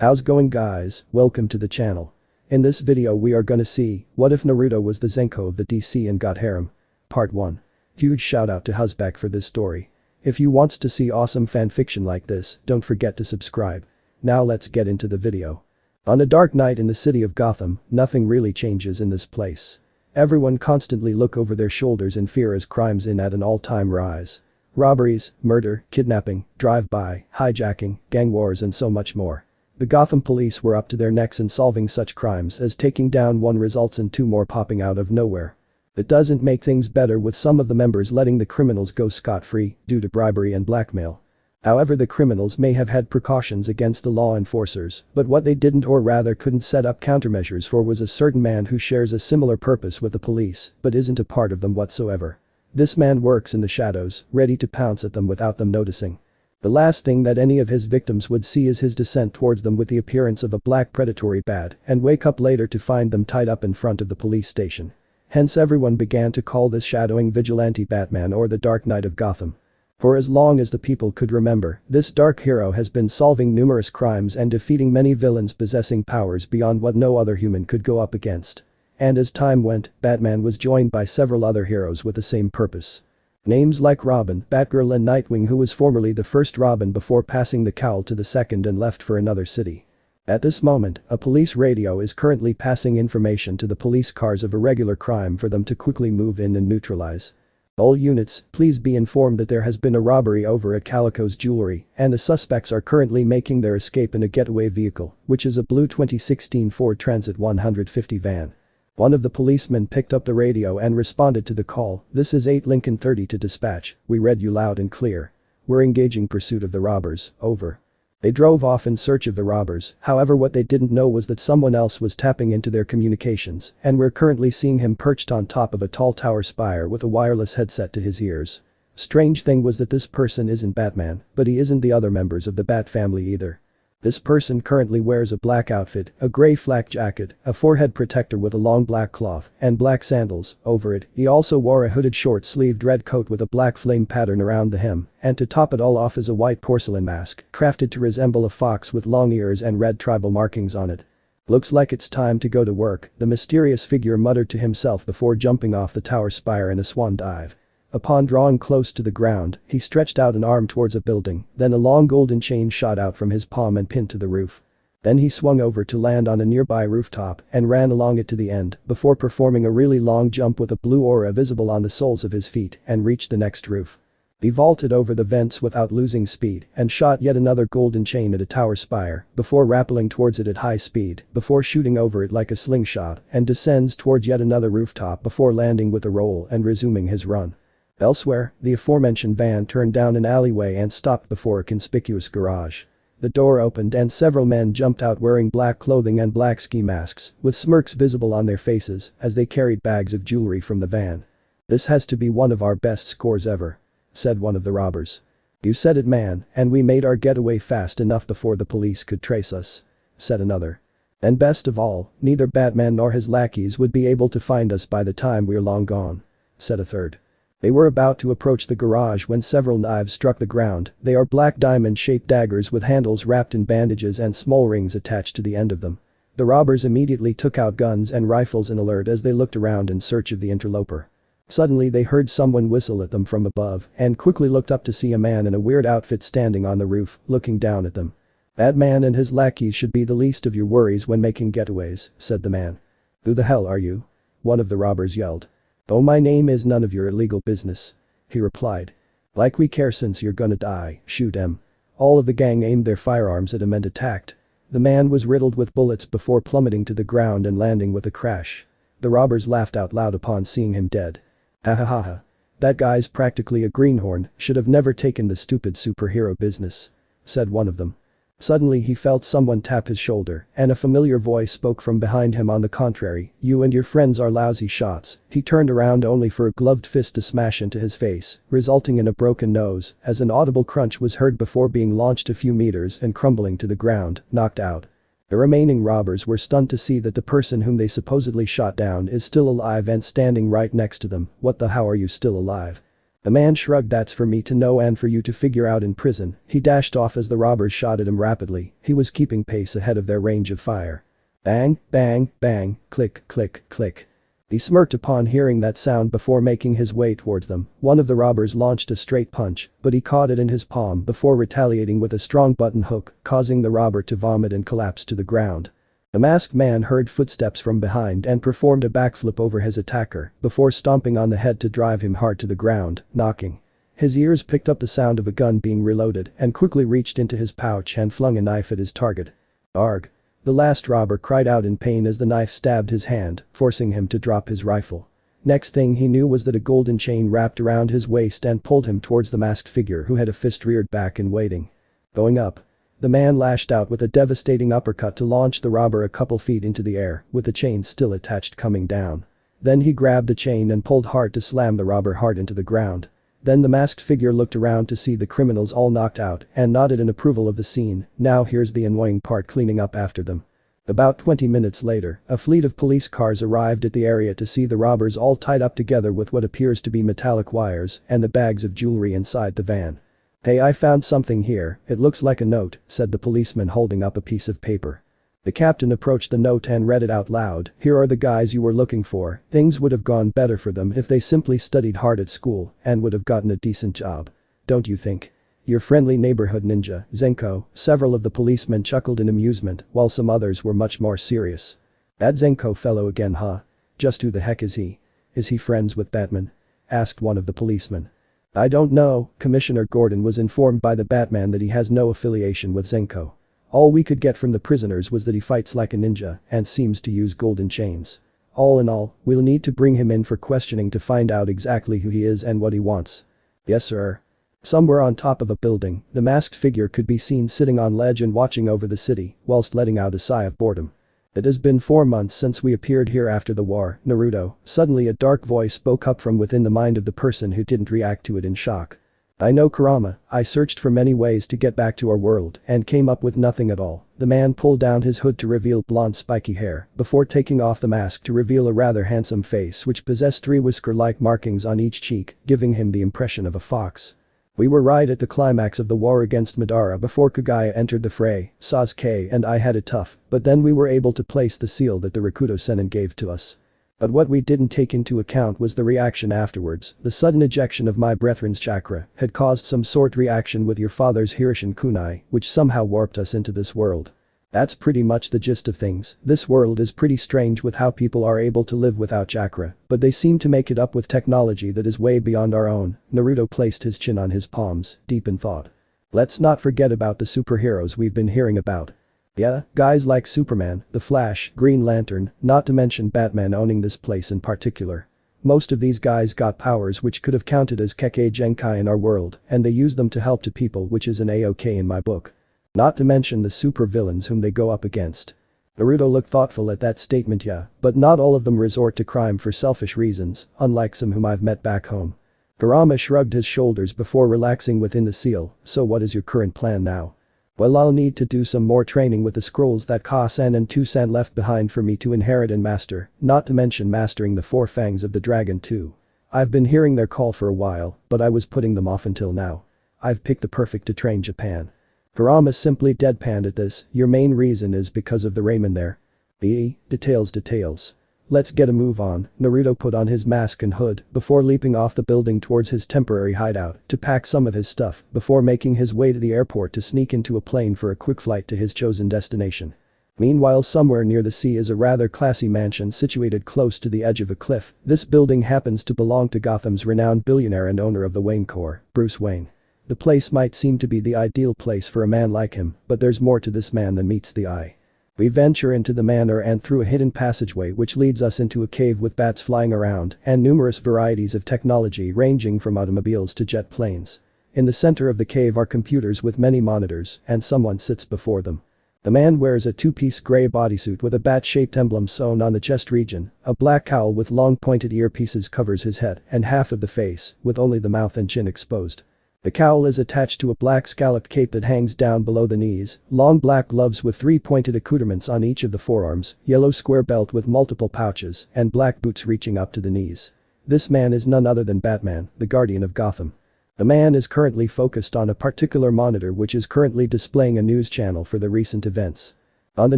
How's going guys, welcome to the channel. In this video we are gonna see, what if Naruto was the Zenko of the DC and got harem? Part 1. Huge shout out to Hussbek for this story. If you wants to see awesome fanfiction like this, don't forget to subscribe. Now let's get into the video. On a dark night in the city of Gotham, nothing really changes in this place. Everyone constantly look over their shoulders in fear as crimes in at an all-time rise. Robberies, murder, kidnapping, drive-by, hijacking, gang wars and so much more. The Gotham police were up to their necks in solving such crimes as taking down one results in two more popping out of nowhere. It doesn't make things better with some of the members letting the criminals go scot-free due to bribery and blackmail. However, the criminals may have had precautions against the law enforcers, but what they didn't or rather couldn't set up countermeasures for was a certain man who shares a similar purpose with the police but isn't a part of them whatsoever. This man works in the shadows, ready to pounce at them without them noticing. The last thing that any of his victims would see is his descent towards them with the appearance of a black predatory bat and wake up later to find them tied up in front of the police station. Hence everyone began to call this shadowing vigilante Batman or the Dark Knight of Gotham. For as long as the people could remember, this dark hero has been solving numerous crimes and defeating many villains possessing powers beyond what no other human could go up against. And as time went, Batman was joined by several other heroes with the same purpose. Names like Robin, Batgirl and Nightwing, who was formerly the first Robin before passing the cowl to the second and left for another city. At this moment, a police radio is currently passing information to the police cars of irregular crime for them to quickly move in and neutralize. All units, please be informed that there has been a robbery over at Calico's Jewelry and the suspects are currently making their escape in a getaway vehicle, which is a blue 2016 Ford Transit 150 van. One of the policemen picked up the radio and responded to the call. "This is 8 Lincoln 30 to dispatch, we read you loud and clear. We're engaging pursuit of the robbers, over." They drove off in search of the robbers, however what they didn't know was that someone else was tapping into their communications and we're currently seeing him perched on top of a tall tower spire with a wireless headset to his ears. Strange thing was that this person isn't Batman, but he isn't the other members of the Bat family either. This person currently wears a black outfit, a grey flak jacket, a forehead protector with a long black cloth, and black sandals. Over it, he also wore a hooded short-sleeved red coat with a black flame pattern around the hem, and to top it all off is a white porcelain mask, crafted to resemble a fox with long ears and red tribal markings on it. "Looks like it's time to go to work," the mysterious figure muttered to himself before jumping off the tower spire in a swan dive. Upon drawing close to the ground, he stretched out an arm towards a building, then a long golden chain shot out from his palm and pinned to the roof. Then he swung over to land on a nearby rooftop and ran along it to the end before performing a really long jump with a blue aura visible on the soles of his feet and reached the next roof. He vaulted over the vents without losing speed and shot yet another golden chain at a tower spire before rappelling towards it at high speed before shooting over it like a slingshot and descends towards yet another rooftop before landing with a roll and resuming his run. Elsewhere, the aforementioned van turned down an alleyway and stopped before a conspicuous garage. The door opened and several men jumped out wearing black clothing and black ski masks, with smirks visible on their faces as they carried bags of jewelry from the van. "This has to be one of our best scores ever," said one of the robbers. "You said it, man, and we made our getaway fast enough before the police could trace us," said another. "And best of all, neither Batman nor his lackeys would be able to find us by the time we're long gone," said a third. They were about to approach the garage when several knives struck the ground. They are black diamond-shaped daggers with handles wrapped in bandages and small rings attached to the end of them. The robbers immediately took out guns and rifles in alert as they looked around in search of the interloper. Suddenly they heard someone whistle at them from above and quickly looked up to see a man in a weird outfit standing on the roof, looking down at them. "That man and his lackeys should be the least of your worries when making getaways," said the man. "Who the hell are you?" one of the robbers yelled. "Oh, my name is none of your illegal business," he replied. "Like we care, since you're gonna die, shoot him." All of the gang aimed their firearms at him and attacked. The man was riddled with bullets before plummeting to the ground and landing with a crash. The robbers laughed out loud upon seeing him dead. "Ha ha ha ha. That guy's practically a greenhorn, should have never taken the stupid superhero business," said one of them. Suddenly he felt someone tap his shoulder and a familiar voice spoke from behind him. "On the contrary, you and your friends are lousy shots." He turned around only for a gloved fist to smash into his face, resulting in a broken nose as an audible crunch was heard before being launched a few meters and crumbling to the ground, knocked out. The remaining robbers were stunned to see that the person whom they supposedly shot down is still alive and standing right next to them. "What the how are you still alive?" The man shrugged. That's for me to know and for you to figure out in prison. He dashed off as the robbers shot at him rapidly. He was keeping pace ahead of their range of fire. Bang, bang, bang, click, click, click. He smirked upon hearing that sound before making his way towards them. One of the robbers launched a straight punch, but he caught it in his palm before retaliating with a strong button hook, causing the robber to vomit and collapse to the ground. The masked man heard footsteps from behind and performed a backflip over his attacker before stomping on the head to drive him hard to the ground, knocking. His ears picked up the sound of a gun being reloaded and quickly reached into his pouch and flung a knife at his target. Arg. The last robber cried out in pain as the knife stabbed his hand, forcing him to drop his rifle. Next thing he knew was that a golden chain wrapped around his waist and pulled him towards the masked figure who had a fist reared back in waiting. Going up. The man lashed out with a devastating uppercut to launch the robber a couple feet into the air, with the chain still attached coming down. Then he grabbed the chain and pulled hard to slam the robber hard into the ground. Then the masked figure looked around to see the criminals all knocked out and nodded in approval of the scene. Now here's the annoying part: cleaning up after them. About 20 minutes later, a fleet of police cars arrived at the area to see the robbers all tied up together with what appears to be metallic wires and the bags of jewelry inside the van. "Hey, I found something here, it looks like a note," said the policeman holding up a piece of paper. The captain approached the note and read it out loud. "Here are the guys you were looking for. Things would have gone better for them if they simply studied hard at school and would have gotten a decent job. Don't you think? Your friendly neighborhood ninja, Zenko." Several of the policemen chuckled in amusement while some others were much more serious. "That Zenko fellow again, huh? Just who the heck is he? Is he friends with Batman?" asked one of the policemen. "I don't know." Commissioner Gordon was informed by the Batman that he has no affiliation with Zenko. All we could get from the prisoners was that he fights like a ninja and seems to use golden chains. All in all, we'll need to bring him in for questioning to find out exactly who he is and what he wants. Yes, sir. Somewhere on top of a building, the masked figure could be seen sitting on ledge and watching over the city whilst letting out a sigh of boredom. "It has been 4 months since we appeared here after the war, Naruto." Suddenly a dark voice spoke up from within the mind of the person who didn't react to it in shock. "I know, Kurama. I searched for many ways to get back to our world and came up with nothing at all." The man pulled down his hood to reveal blonde spiky hair before taking off the mask to reveal a rather handsome face which possessed 3 whisker-like markings on each cheek, giving him the impression of a fox. "We were right at the climax of the war against Madara before Kagaya entered the fray. Sasuke and I had it tough, but then we were able to place the seal that the Rakuto Sennin gave to us. But what we didn't take into account was the reaction afterwards. The sudden ejection of my brethren's chakra had caused some sort reaction with your father's Hirishin kunai, which somehow warped us into this world. That's pretty much the gist of things. This world is pretty strange with how people are able to live without chakra, but they seem to make it up with technology that is way beyond our own." Naruto placed his chin on his palms, deep in thought. "Let's not forget about the superheroes we've been hearing about. Yeah, guys like Superman, the Flash, Green Lantern, not to mention Batman owning this place in particular. Most of these guys got powers which could have counted as Kekkei Genkai in our world, and they use them to help to people, which is an A-OK in my book. Not to mention the super villains whom they go up against." Naruto looked thoughtful at that statement. "Yeah, but not all of them resort to crime for selfish reasons, unlike some whom I've met back home." Kurama shrugged his shoulders before relaxing within the seal. "So what is your current plan now?" "Well, I'll need to do some more training with the scrolls that Ka-san and Tu-san left behind for me to inherit and master, not to mention mastering the 4 fangs of the dragon too. I've been hearing their call for a while, but I was putting them off until now. I've picked the perfect to train Japan." Kurama simply deadpanned at this. "Your main reason is because of the ramen there?" Details. Let's get a move on." Naruto put on his mask and hood before leaping off the building towards his temporary hideout to pack some of his stuff before making his way to the airport to sneak into a plane for a quick flight to his chosen destination. Meanwhile, somewhere near the sea is a rather classy mansion situated close to the edge of a cliff. This building happens to belong to Gotham's renowned billionaire and owner of the Wayne Corps, Bruce Wayne. The place might seem to be the ideal place for a man like him, but there's more to this man than meets the eye. We venture into the manor and through a hidden passageway which leads us into a cave with bats flying around and numerous varieties of technology ranging from automobiles to jet planes. In the center of the cave are computers with many monitors and someone sits before them. The man wears a 2-piece gray bodysuit with a bat-shaped emblem sewn on the chest region. A black cowl with long pointed earpieces covers his head and half of the face, with only the mouth and chin exposed. The cowl is attached to a black scalloped cape that hangs down below the knees, long black gloves with 3 pointed accoutrements on each of the forearms, yellow square belt with multiple pouches, and black boots reaching up to the knees. This man is none other than Batman, the guardian of Gotham. The man is currently focused on a particular monitor which is currently displaying a news channel for the recent events. On the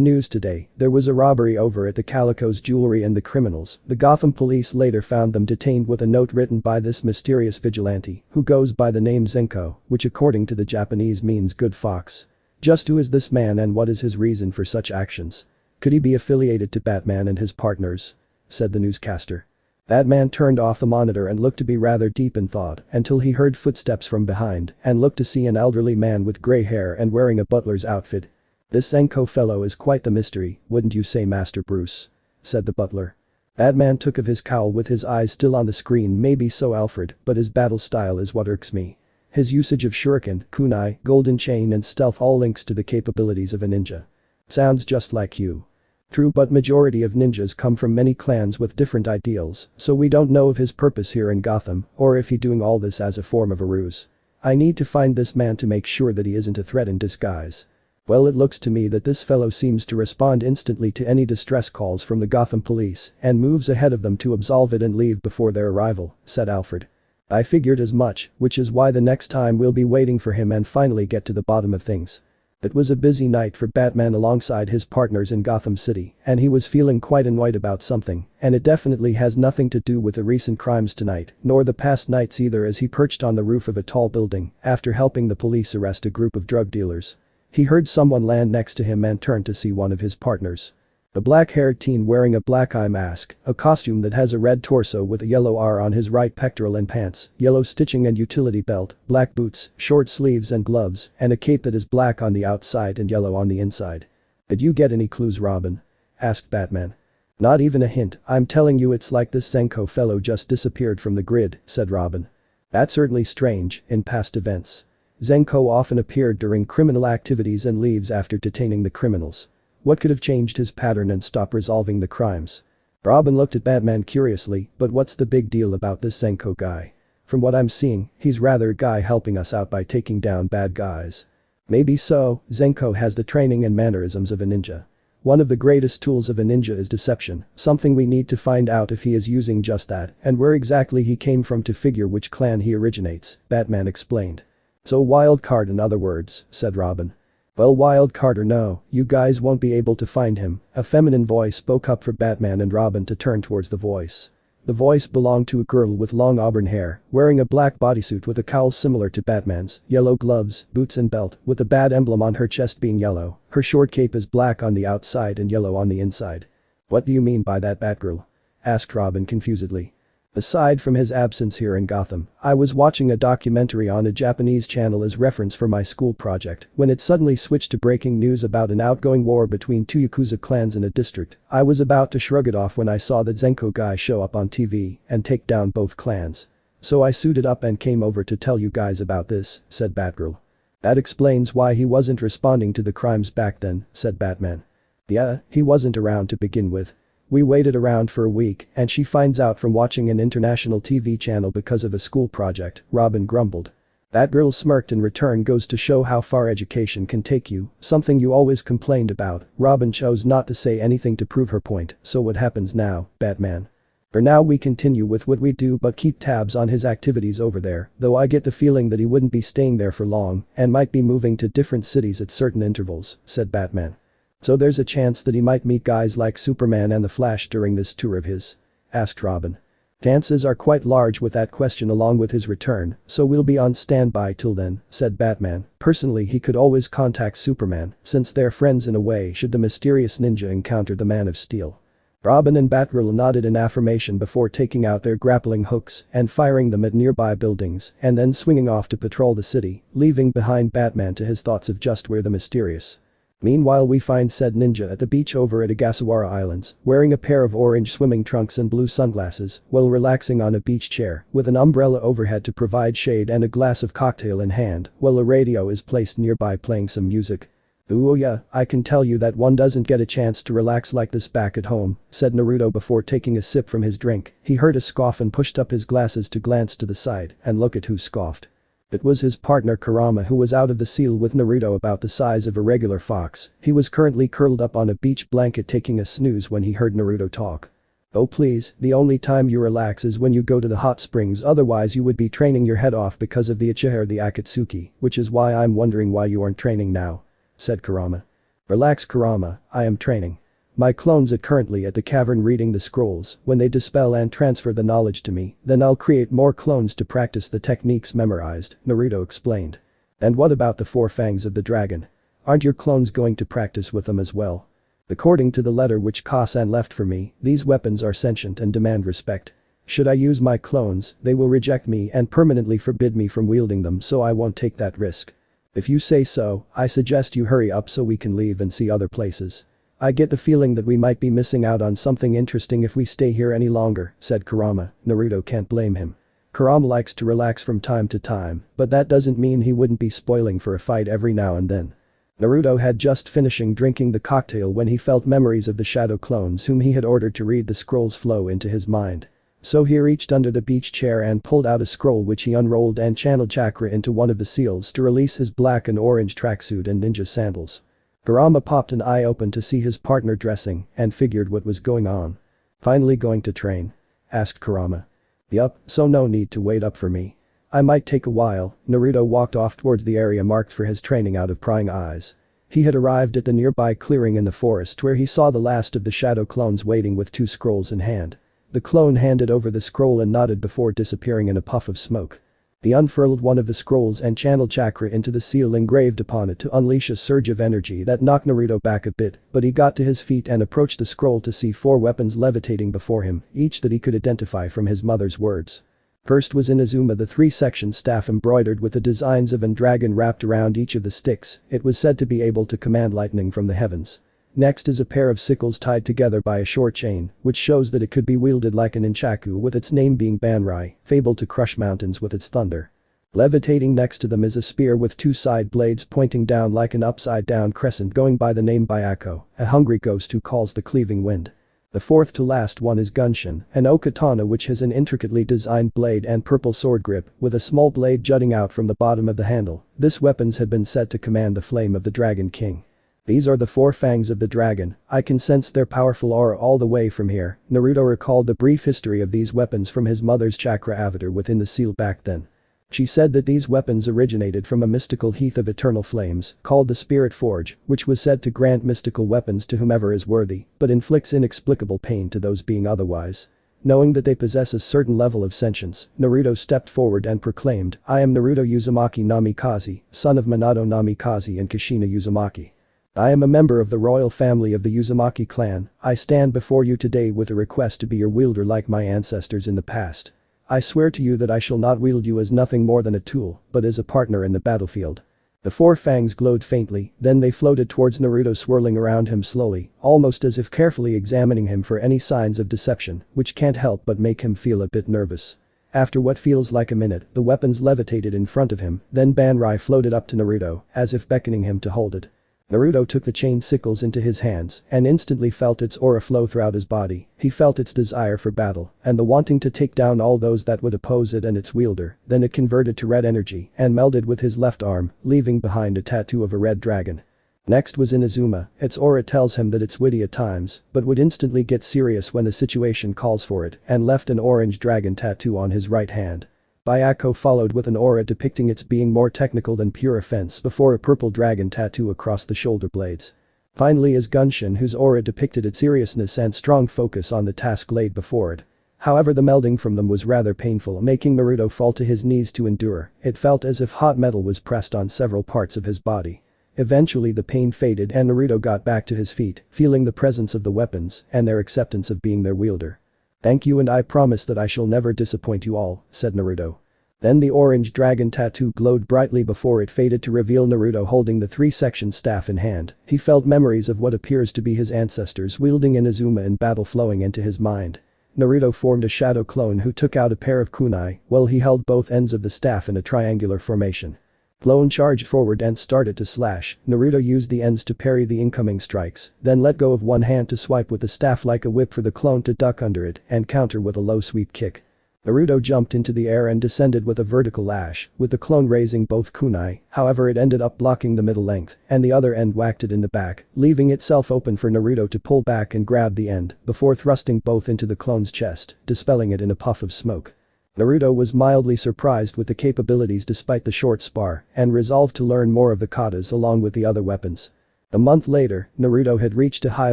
news today, there was a robbery over at the Calico's jewelry and the criminals, the Gotham police later found them detained with a note written by this mysterious vigilante, who goes by the name Zenko, which according to the Japanese means good fox. Just who is this man and what is his reason for such actions? Could he be affiliated to Batman and his partners? Said the newscaster. That man turned off the monitor and looked to be rather deep in thought until he heard footsteps from behind and looked to see an elderly man with grey hair and wearing a butler's outfit. "This Zenko fellow is quite the mystery, wouldn't you say, Master Bruce?" said the butler. That man took of his cowl with his eyes still on the screen. "Maybe so, Alfred, but his battle style is what irks me. His usage of shuriken, kunai, golden chain and stealth all links to the capabilities of a ninja. Sounds just like you." True, but majority of ninjas come from many clans with different ideals, so we don't know of his purpose here in Gotham or if he doing all this as a form of a ruse. I need to find this man to make sure that he isn't a threat in disguise. Well, it looks to me that this fellow seems to respond instantly to any distress calls from the Gotham police and moves ahead of them to absolve it and leave before their arrival, said Alfred. I figured as much, which is why the next time we'll be waiting for him and finally get to the bottom of things. It was a busy night for Batman alongside his partners in Gotham City, and he was feeling quite annoyed about something, and it definitely has nothing to do with the recent crimes tonight, nor the past nights either, as he perched on the roof of a tall building after helping the police arrest a group of drug dealers. He heard someone land next to him and turned to see one of his partners. A black-haired teen wearing a black eye mask, a costume that has a red torso with a yellow R on his right pectoral and pants, yellow stitching and utility belt, black boots, short sleeves and gloves, and a cape that is black on the outside and yellow on the inside. Did you get any clues, Robin? Asked Batman. Not even a hint. I'm telling you, it's like this Zenko fellow just disappeared from the grid, said Robin. That's certainly strange. In past events, Zenko often appeared during criminal activities and leaves after detaining the criminals. What could have changed his pattern and stopped resolving the crimes? Robin looked at Batman curiously, but what's the big deal about this Zenko guy? From what I'm seeing, he's rather a guy helping us out by taking down bad guys. Maybe so. Zenko has the training and mannerisms of a ninja. One of the greatest tools of a ninja is deception, something we need to find out if he is using just that and where exactly he came from to figure which clan he originates, Batman explained. So wild card in other words, said Robin. Well, wild card or no, you guys won't be able to find him, a feminine voice spoke up for Batman and Robin to turn towards the voice. The voice belonged to a girl with long auburn hair, wearing a black bodysuit with a cowl similar to Batman's, yellow gloves, boots and belt, with a bat emblem on her chest being yellow. Her short cape is black on the outside and yellow on the inside. What do you mean by that, Batgirl? Asked Robin confusedly. Aside from his absence here in Gotham, I was watching a documentary on a Japanese channel as reference for my school project when it suddenly switched to breaking news about an outgoing war between two Yakuza clans in a district. I was about to shrug it off when I saw that Zenko guy show up on TV and take down both clans. So I suited up and came over to tell you guys about this, said Batgirl. That explains why he wasn't responding to the crimes back then, said Batman. Yeah, he wasn't around to begin with. We waited around for a week and she finds out from watching an international TV channel because of a school project, Robin grumbled. That girl smirked in return. Goes to show how far education can take you, something you always complained about. Robin chose not to say anything to prove her point. So what happens now, Batman? For now we continue with what we do but keep tabs on his activities over there, though I get the feeling that he wouldn't be staying there for long and might be moving to different cities at certain intervals, said Batman. So there's a chance that he might meet guys like Superman and the Flash during this tour of his? Asked Robin. Chances are quite large with that question along with his return, so we'll be on standby till then, said Batman. Personally, he could always contact Superman since they're friends in a way should the mysterious ninja encounter the Man of Steel. Robin and Batgirl nodded in affirmation before taking out their grappling hooks and firing them at nearby buildings and then swinging off to patrol the city, leaving behind Batman to his thoughts of just where the mysterious. Meanwhile, we find said ninja at the beach over at Ogasawara Islands, wearing a pair of orange swimming trunks and blue sunglasses while relaxing on a beach chair with an umbrella overhead to provide shade and a glass of cocktail in hand while a radio is placed nearby playing some music. Ooh yeah, I can tell you that one doesn't get a chance to relax like this back at home, said Naruto before taking a sip from his drink. He heard a scoff and pushed up his glasses to glance to the side and look at who scoffed. It was his partner Kurama, who was out of the seal with Naruto about the size of a regular fox. He was currently curled up on a beach blanket taking a snooze when he heard Naruto talk. Oh please, the only time you relax is when you go to the hot springs, otherwise you would be training your head off because of the uchiha or the akatsuki, which is why I'm wondering why you aren't training now," said Kurama. "Relax Kurama, I am training. My clones are currently at the cavern reading the scrolls. When they dispel and transfer the knowledge to me, then I'll create more clones to practice the techniques memorized," Naruto explained. "And what about the four fangs of the dragon? Aren't your clones going to practice with them as well? According to the letter which Ka-san left for me, these weapons are sentient and demand respect. Should I use my clones, they will reject me and permanently forbid me from wielding them, so I won't take that risk. If you say so, I suggest you hurry up so we can leave and see other places. I get the feeling that we might be missing out on something interesting if we stay here any longer," said Kurama. Naruto can't blame him. Kurama likes to relax from time to time, but that doesn't mean he wouldn't be spoiling for a fight every now and then. Naruto had just finishing drinking the cocktail when he felt memories of the shadow clones whom he had ordered to read the scrolls flow into his mind. So he reached under the beach chair and pulled out a scroll which he unrolled and channeled chakra into one of the seals to release his black and orange tracksuit and ninja sandals. Kurama popped an eye open to see his partner dressing and figured what was going on. "Finally going to train?" asked Kurama. "Yup, so no need to wait up for me. I might take a while." Naruto walked off towards the area marked for his training out of prying eyes. He had arrived at the nearby clearing in the forest where he saw the last of the shadow clones waiting with two scrolls in hand. The clone handed over the scroll and nodded before disappearing in a puff of smoke. He unfurled one of the scrolls and channeled chakra into the seal engraved upon it to unleash a surge of energy that knocked Naruto back a bit, but he got to his feet and approached the scroll to see four weapons levitating before him, each that he could identify from his mother's words. First was Inazuma, the three-section staff embroidered with the designs of an dragon wrapped around each of the sticks. It was said to be able to command lightning from the heavens. Next is a pair of sickles tied together by a short chain, which shows that it could be wielded like an nunchaku, with its name being Banrai, fabled to crush mountains with its thunder. Levitating next to them is a spear with two side blades pointing down like an upside-down crescent, going by the name Byako, a hungry ghost who calls the cleaving wind. The fourth to last one is Gunshin, an okatana which has an intricately designed blade and purple sword grip, with a small blade jutting out from the bottom of the handle. This weapons had been said to command the flame of the Dragon King. "These are the four fangs of the dragon. I can sense their powerful aura all the way from here." Naruto recalled the brief history of these weapons from his mother's chakra avatar within the seal back then. She said that these weapons originated from a mystical heath of eternal flames, called the Spirit Forge, which was said to grant mystical weapons to whomever is worthy, but inflicts inexplicable pain to those being otherwise. Knowing that they possess a certain level of sentience, Naruto stepped forward and proclaimed, "I am Naruto Uzumaki Namikaze, son of Minato Namikaze and Kushina Uzumaki. I am a member of the royal family of the Uzumaki clan. I stand before you today with a request to be your wielder like my ancestors in the past. I swear to you that I shall not wield you as nothing more than a tool, but as a partner in the battlefield." The four fangs glowed faintly, then they floated towards Naruto, swirling around him slowly, almost as if carefully examining him for any signs of deception, which can't help but make him feel a bit nervous. After what feels like a minute, the weapons levitated in front of him, then Banrai floated up to Naruto, as if beckoning him to hold it. Naruto took the chain sickles into his hands and instantly felt its aura flow throughout his body. He felt its desire for battle and the wanting to take down all those that would oppose it and its wielder. Then it converted to red energy and melded with his left arm, leaving behind a tattoo of a red dragon. Next was Inazuma. Its aura tells him that it's witty at times, but would instantly get serious when the situation calls for it, and left an orange dragon tattoo on his right hand. Byako followed with an aura depicting its being more technical than pure offense before a purple dragon tattoo across the shoulder blades. Finally is Gunshin, whose aura depicted its seriousness and strong focus on the task laid before it. However, the melding from them was rather painful, making Naruto fall to his knees to endure. It felt as if hot metal was pressed on several parts of his body. Eventually the pain faded and Naruto got back to his feet, feeling the presence of the weapons and their acceptance of being their wielder. "Thank you, and I promise that I shall never disappoint you all," said Naruto. Then the orange dragon tattoo glowed brightly before it faded to reveal Naruto holding the three-section staff in hand. He felt memories of what appears to be his ancestors wielding Inazuma in battle flowing into his mind. Naruto formed a shadow clone who took out a pair of kunai while he held both ends of the staff in a triangular formation. Clone charged forward and started to slash. Naruto used the ends to parry the incoming strikes, then let go of one hand to swipe with the staff like a whip for the clone to duck under it and counter with a low sweep kick. Naruto jumped into the air and descended with a vertical lash, with the clone raising both kunai, however it ended up blocking the middle length, and the other end whacked it in the back, leaving itself open for Naruto to pull back and grab the end, before thrusting both into the clone's chest, dispelling it in a puff of smoke. Naruto was mildly surprised with the capabilities despite the short spar, and resolved to learn more of the katas along with the other weapons. A month later, Naruto had reached a high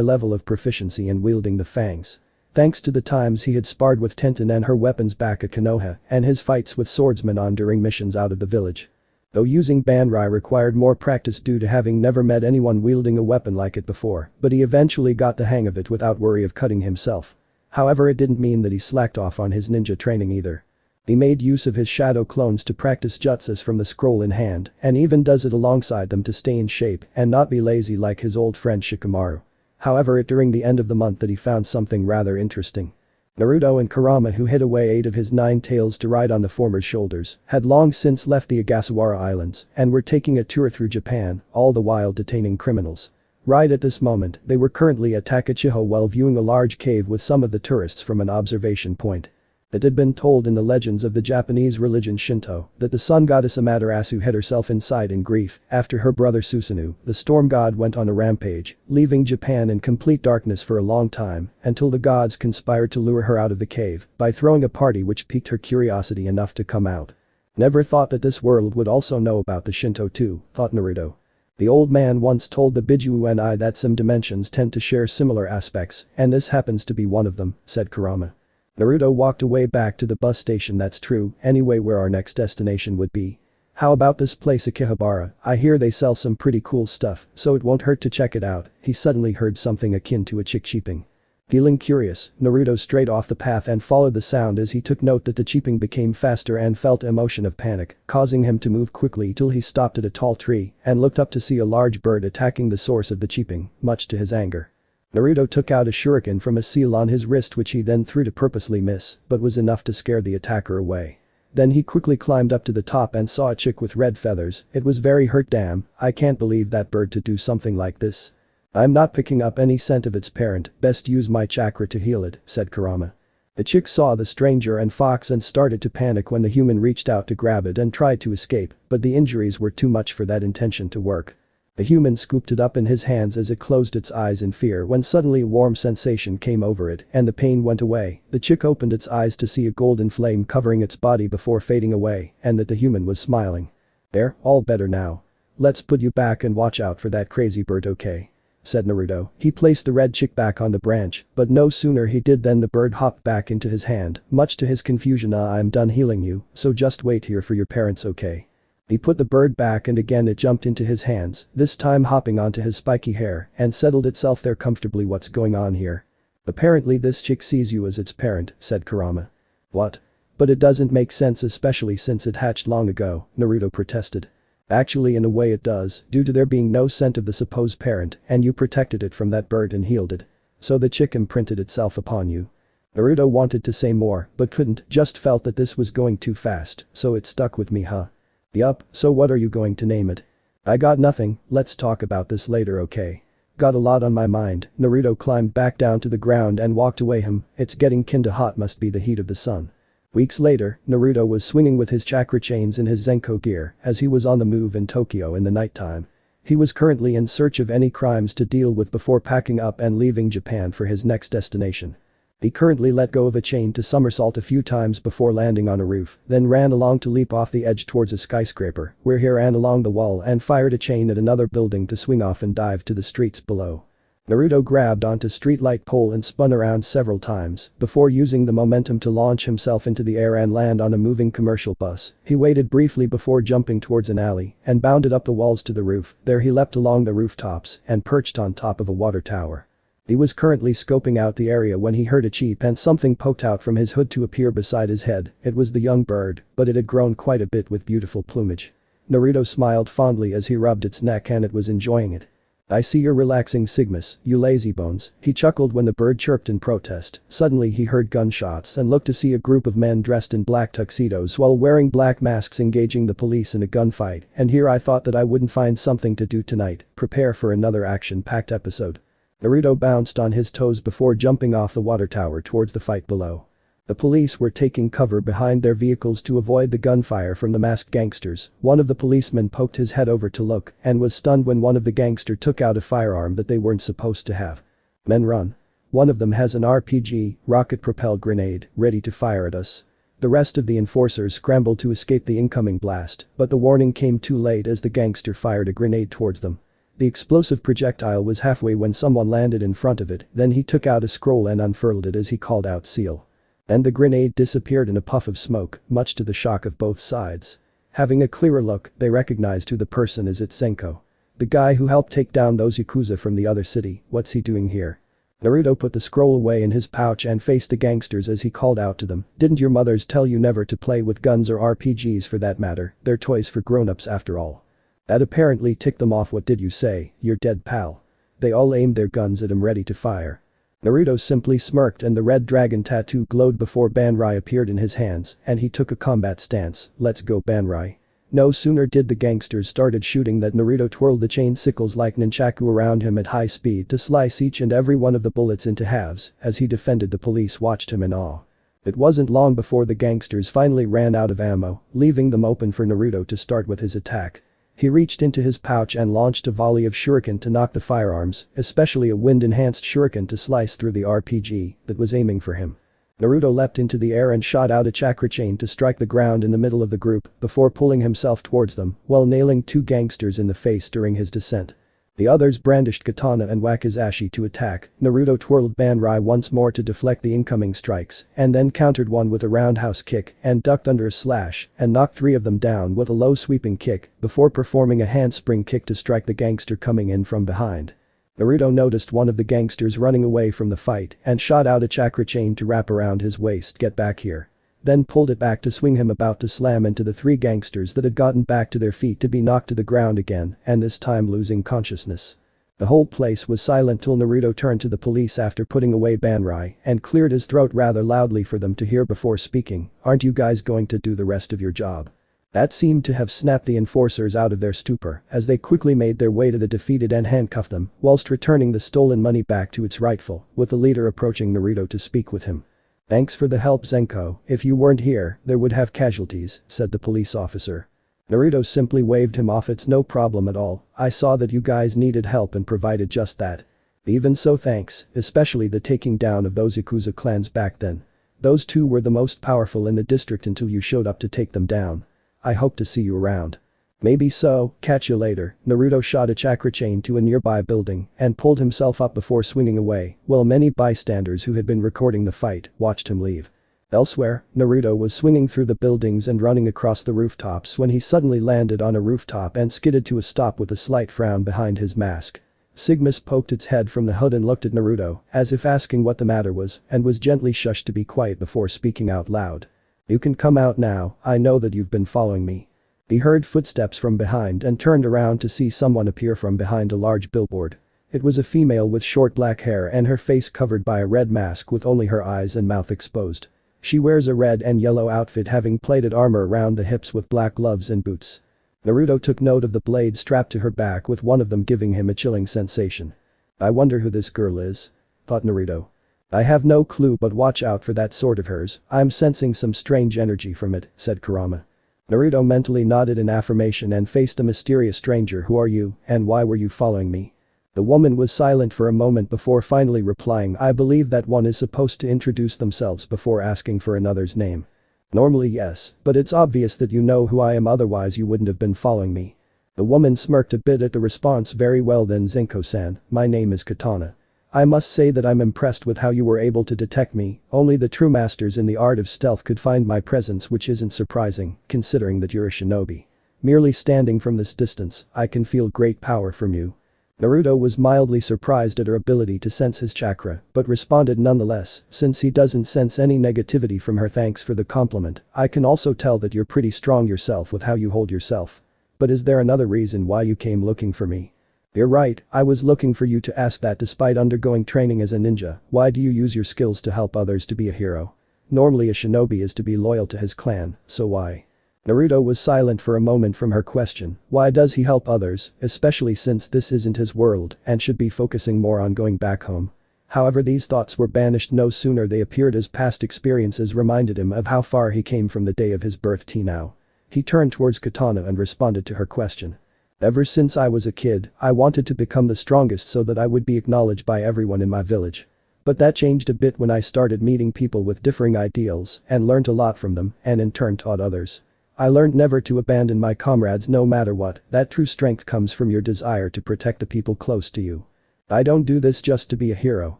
level of proficiency in wielding the fangs. Thanks to the times he had sparred with Tenten and her weapons back at Konoha, and his fights with swordsmen on during missions out of the village. Though using Banrai required more practice due to having never met anyone wielding a weapon like it before, but he eventually got the hang of it without worry of cutting himself. However, it didn't mean that he slacked off on his ninja training either. He made use of his shadow clones to practice jutsus from the scroll in hand, and even does it alongside them to stay in shape and not be lazy like his old friend Shikamaru. However, it during the end of the month that he found something rather interesting. Naruto and Kurama, who hid away 8 of his 9 tails to ride on the former's shoulders, had long since left the Ogasawara Islands and were taking a tour through Japan, all the while detaining criminals. Right at this moment, they were currently at Uchiha while viewing a large cave with some of the tourists from an observation point. It had been told in the legends of the Japanese religion Shinto that the sun goddess Amaterasu hid herself inside in grief after her brother Susanoo, the storm god, went on a rampage, leaving Japan in complete darkness for a long time until the gods conspired to lure her out of the cave by throwing a party which piqued her curiosity enough to come out. Never thought that this world would also know about the Shinto too, thought Naruto. The old man once told the Biju that some dimensions tend to share similar aspects, and this happens to be one of them, said Kurama. Naruto walked away back to the bus station. That's true, anyway, where our next destination would be. How about this place Akihabara? I hear they sell some pretty cool stuff, so it won't hurt to check it out. He suddenly heard something akin to a chick cheeping. Feeling curious, Naruto strayed off the path and followed the sound as he took note that the cheeping became faster and felt a motion of panic, causing him to move quickly till he stopped at a tall tree and looked up to see a large bird attacking the source of the cheeping, much to his anger. Naruto took out a shuriken from a seal on his wrist which he then threw to purposely miss, but was enough to scare the attacker away. Then he quickly climbed up to the top and saw a chick with red feathers. It was very hurt. Damn, I can't believe that bird to do something like this. I'm not picking up any scent of its parent, best use my chakra to heal it, said Kurama. The chick saw the stranger and fox and started to panic when the human reached out to grab it and tried to escape, but the injuries were too much for that intention to work. The human scooped it up in his hands as it closed its eyes in fear when suddenly a warm sensation came over it and the pain went away. The chick opened its eyes to see a golden flame covering its body before fading away and that the human was smiling. There, all better now. Let's put you back and watch out for that crazy bird, okay? Said Naruto. He placed the red chick back on the branch, but no sooner he did than the bird hopped back into his hand, much to his confusion. I'm done healing you, so just wait here for your parents, okay? He put the bird back and again it jumped into his hands, this time hopping onto his spiky hair and settled itself there comfortably. What's going on here? Apparently this chick sees you as its parent, said Kurama. What? But it doesn't make sense, especially since it hatched long ago, Naruto protested. Actually, in a way it does, due to there being no scent of the supposed parent and you protected it from that bird and healed it. So the chick imprinted itself upon you. Naruto wanted to say more but couldn't, just felt that this was going too fast, so it stuck with me, huh? Yup, so what are you going to name it? I got nothing, let's talk about this later, okay? Got a lot on my mind. Naruto climbed back down to the ground and walked away. It's getting kinda hot, must be the heat of the sun. Weeks later, Naruto was swinging with his chakra chains in his Zenko gear as he was on the move in Tokyo in the nighttime. He was currently in search of any crimes to deal with before packing up and leaving Japan for his next destination. He currently let go of a chain to somersault a few times before landing on a roof, then ran along to leap off the edge towards a skyscraper, where he ran along the wall and fired a chain at another building to swing off and dive to the streets below. Naruto grabbed onto streetlight pole and spun around several times before using the momentum to launch himself into the air and land on a moving commercial bus. He waited briefly before jumping towards an alley and bounded up the walls to the roof. There he leapt along the rooftops and perched on top of a water tower. He was currently scoping out the area when he heard a cheep and something poked out from his hood to appear beside his head. It was the young bird, but it had grown quite a bit with beautiful plumage. Naruto smiled fondly as he rubbed its neck and it was enjoying it. I see you're relaxing, Sigmus, you lazybones, he chuckled when the bird chirped in protest. Suddenly he heard gunshots and looked to see a group of men dressed in black tuxedos while wearing black masks engaging the police in a gunfight, and here I thought that I wouldn't find something to do tonight. Prepare for another action-packed episode. Naruto bounced on his toes before jumping off the water tower towards the fight below. The police were taking cover behind their vehicles to avoid the gunfire from the masked gangsters. One of the policemen poked his head over to look and was stunned when one of the gangsters took out a firearm that they weren't supposed to have. Men run. One of them has an RPG, rocket-propelled grenade, ready to fire at us. The rest of the enforcers scrambled to escape the incoming blast, but the warning came too late as the gangster fired a grenade towards them. The explosive projectile was halfway when someone landed in front of it, then he took out a scroll and unfurled it as he called out "Seal." And the grenade disappeared in a puff of smoke, much to the shock of both sides. Having a clearer look, they recognized who the person is. It's Zenko. The guy who helped take down those yakuza from the other city. What's he doing here? Naruto put the scroll away in his pouch and faced the gangsters as he called out to them. Didn't your mothers tell you never to play with guns or RPGs for that matter? They're toys for grown-ups after all. That apparently ticked them off. What did you say? You're dead, pal. They all aimed their guns at him ready to fire. Naruto simply smirked and the red dragon tattoo glowed before Banrai appeared in his hands and he took a combat stance. Let's go, Banrai. No sooner did the gangsters started shooting that Naruto twirled the chain sickles like nunchaku around him at high speed to slice each and every one of the bullets into halves. As he defended, the police watched him in awe. It wasn't long before the gangsters finally ran out of ammo, leaving them open for Naruto to start with his attack. He reached into his pouch and launched a volley of shuriken to knock the firearms, especially a wind-enhanced shuriken to slice through the RPG that was aiming for him. Naruto leapt into the air and shot out a chakra chain to strike the ground in the middle of the group before pulling himself towards them while nailing two gangsters in the face during his descent. The others brandished katana and wakizashi to attack. Naruto twirled Banrai once more to deflect the incoming strikes and then countered one with a roundhouse kick and ducked under a slash and knocked three of them down with a low sweeping kick before performing a handspring kick to strike the gangster coming in from behind. Naruto noticed one of the gangsters running away from the fight and shot out a chakra chain to wrap around his waist. Get back here. Then pulled it back to swing him about to slam into the three gangsters that had gotten back to their feet to be knocked to the ground again and this time losing consciousness. The whole place was silent till Naruto turned to the police after putting away Banrai and cleared his throat rather loudly for them to hear before speaking. Aren't you guys going to do the rest of your job? That seemed to have snapped the enforcers out of their stupor as they quickly made their way to the defeated and handcuffed them whilst returning the stolen money back to its rightful, with the leader approaching Naruto to speak with him. Thanks for the help, Zenko. If you weren't here, there would have casualties, said the police officer. Naruto simply waved him off. It's no problem at all. I saw that you guys needed help and provided just that. Even so, thanks, especially the taking down of those Yakuza clans back then. Those two were the most powerful in the district until you showed up to take them down. I hope to see you around. Maybe so, catch you later. Naruto shot a chakra chain to a nearby building and pulled himself up before swinging away, while many bystanders who had been recording the fight watched him leave. Elsewhere, Naruto was swinging through the buildings and running across the rooftops when he suddenly landed on a rooftop and skidded to a stop with a slight frown behind his mask. Sigmas poked its head from the hood and looked at Naruto, as if asking what the matter was, and was gently shushed to be quiet before speaking out loud. You can come out now, I know that you've been following me. He heard footsteps from behind and turned around to see someone appear from behind a large billboard. It was a female with short black hair and her face covered by a red mask with only her eyes and mouth exposed. She wears a red and yellow outfit having plated armor around the hips with black gloves and boots. Naruto took note of the blade strapped to her back, with one of them giving him a chilling sensation. I wonder who this girl is, thought Naruto. I have no clue, but watch out for that sword of hers. I'm sensing some strange energy from it, said Kurama. Naruto mentally nodded in affirmation and faced the mysterious stranger. Who are you, and why were you following me? The woman was silent for a moment before finally replying, I believe that one is supposed to introduce themselves before asking for another's name. Normally yes, but it's obvious that you know who I am, otherwise you wouldn't have been following me. The woman smirked a bit at the response. Very well then, Zenko-san, my name is Katana. I must say that I'm impressed with how you were able to detect me. Only the true masters in the art of stealth could find my presence, which isn't surprising, considering that you're a shinobi. Merely standing from this distance, I can feel great power from you. Naruto was mildly surprised at her ability to sense his chakra, but responded nonetheless, since he doesn't sense any negativity from her. Thanks for the compliment. I can also tell that you're pretty strong yourself with how you hold yourself. But is there another reason why you came looking for me? You're right, I was looking for you to ask that. Despite undergoing training as a ninja, why do you use your skills to help others to be a hero? Normally a shinobi is to be loyal to his clan, so why? Naruto was silent for a moment from her question. Why does he help others, especially since this isn't his world and should be focusing more on going back home? However, these thoughts were banished no sooner they appeared as past experiences reminded him of how far he came from the day of his birth to now. He turned towards Katana and responded to her question. Ever since I was a kid, I wanted to become the strongest so that I would be acknowledged by everyone in my village. But that changed a bit when I started meeting people with differing ideals and learned a lot from them and in turn taught others. I learned never to abandon my comrades no matter what, that true strength comes from your desire to protect the people close to you. I don't do this just to be a hero,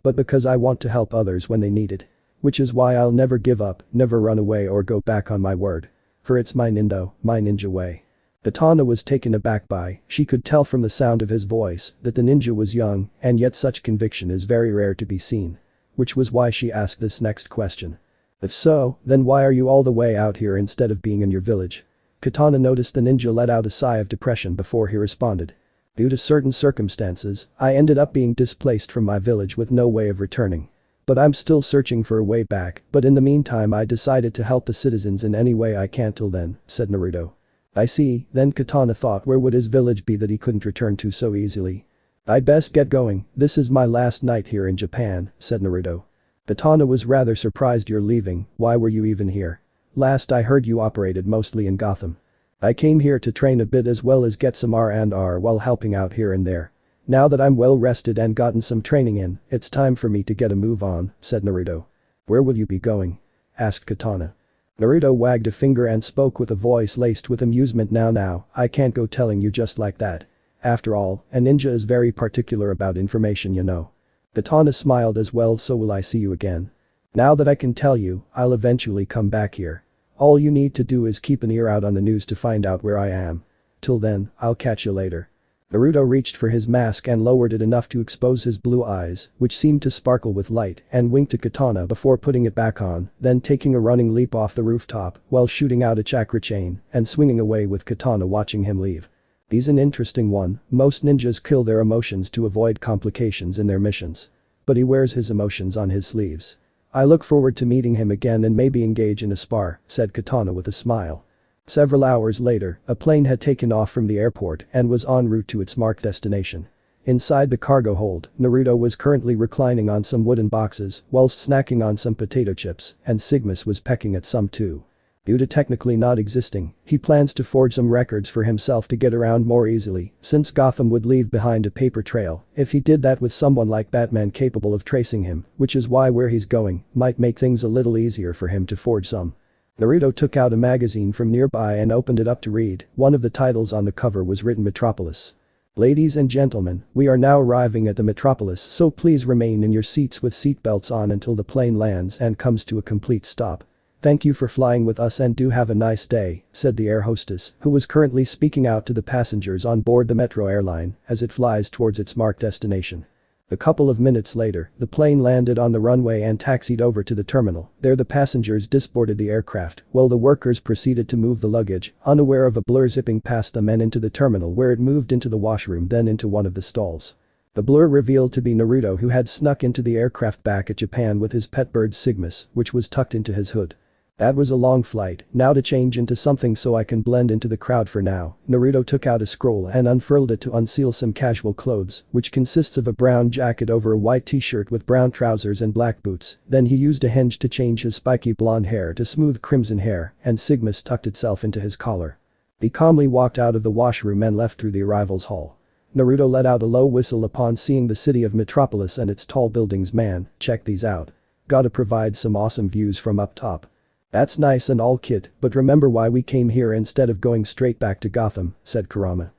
but because I want to help others when they need it. Which is why I'll never give up, never run away or go back on my word. For it's my ninja way. Katana was taken aback by, she could tell from the sound of his voice that the ninja was young, and yet such conviction is very rare to be seen. Which was why she asked this next question. If so, then why are you all the way out here instead of being in your village? Katana noticed the ninja let out a sigh of depression before he responded. Due to certain circumstances, I ended up being displaced from my village with no way of returning. But I'm still searching for a way back, but in the meantime I decided to help the citizens in any way I can till then, said Naruto. I see, then Katana thought where would his village be that he couldn't return to so easily. I'd best get going, this is my last night here in Japan, said Naruto. Katana was rather surprised you're leaving, why were you even here? Last I heard you operated mostly in Gotham. I came here to train a bit as well as get some R&R while helping out here and there. Now that I'm well rested and gotten some training in, it's time for me to get a move on, said Naruto. Where will you be going? Asked Katana. Naruto wagged a finger and spoke with a voice laced with amusement. Now, I can't go telling you just like that. After all, a ninja is very particular about information you know. Katana smiled as well. So will I see you again? Now that I can tell you, I'll eventually come back here. All you need to do is keep an ear out on the news to find out where I am. Till then, I'll catch you later. Naruto reached for his mask and lowered it enough to expose his blue eyes, which seemed to sparkle with light, and winked to Katana before putting it back on, then taking a running leap off the rooftop while shooting out a chakra chain and swinging away with Katana watching him leave. He's an interesting one, most ninjas kill their emotions to avoid complications in their missions. But he wears his emotions on his sleeves. I look forward to meeting him again and maybe engage in a spar, said Katana with a smile. Several hours later, a plane had taken off from the airport and was en route to its marked destination. Inside the cargo hold, Naruto was currently reclining on some wooden boxes whilst snacking on some potato chips, and Sigmus was pecking at some too. Due to technically not existing, he plans to forge some records for himself to get around more easily, since Gotham would leave behind a paper trail if he did that with someone like Batman capable of tracing him, which is why where he's going might make things a little easier for him to forge some. Naruto took out a magazine from nearby and opened it up to read. One of the titles on the cover was written Metropolis. Ladies and gentlemen, we are now arriving at the Metropolis, so please remain in your seats with seatbelts on until the plane lands and comes to a complete stop. Thank you for flying with us and do have a nice day, said the air hostess, who was currently speaking out to the passengers on board the metro airline as it flies towards its marked destination. A couple of minutes later, the plane landed on the runway and taxied over to the terminal. There the passengers disboarded the aircraft while the workers proceeded to move the luggage, unaware of a blur zipping past them and into the terminal where it moved into the washroom then into one of the stalls. The blur revealed to be Naruto, who had snuck into the aircraft back at Japan with his pet bird Sigmus, which was tucked into his hood. That was a long flight, now to change into something so I can blend into the crowd for now. Naruto took out a scroll and unfurled it to unseal some casual clothes, which consists of a brown jacket over a white t-shirt with brown trousers and black boots. Then he used a hinge to change his spiky blonde hair to smooth crimson hair, and Sigmus tucked itself into his collar. He calmly walked out of the washroom and left through the arrivals hall. Naruto let out a low whistle upon seeing the city of Metropolis and its tall buildings. Man, check these out. Gotta provide some awesome views from up top. That's nice and all kid, but remember why we came here instead of going straight back to Gotham, said Kurama.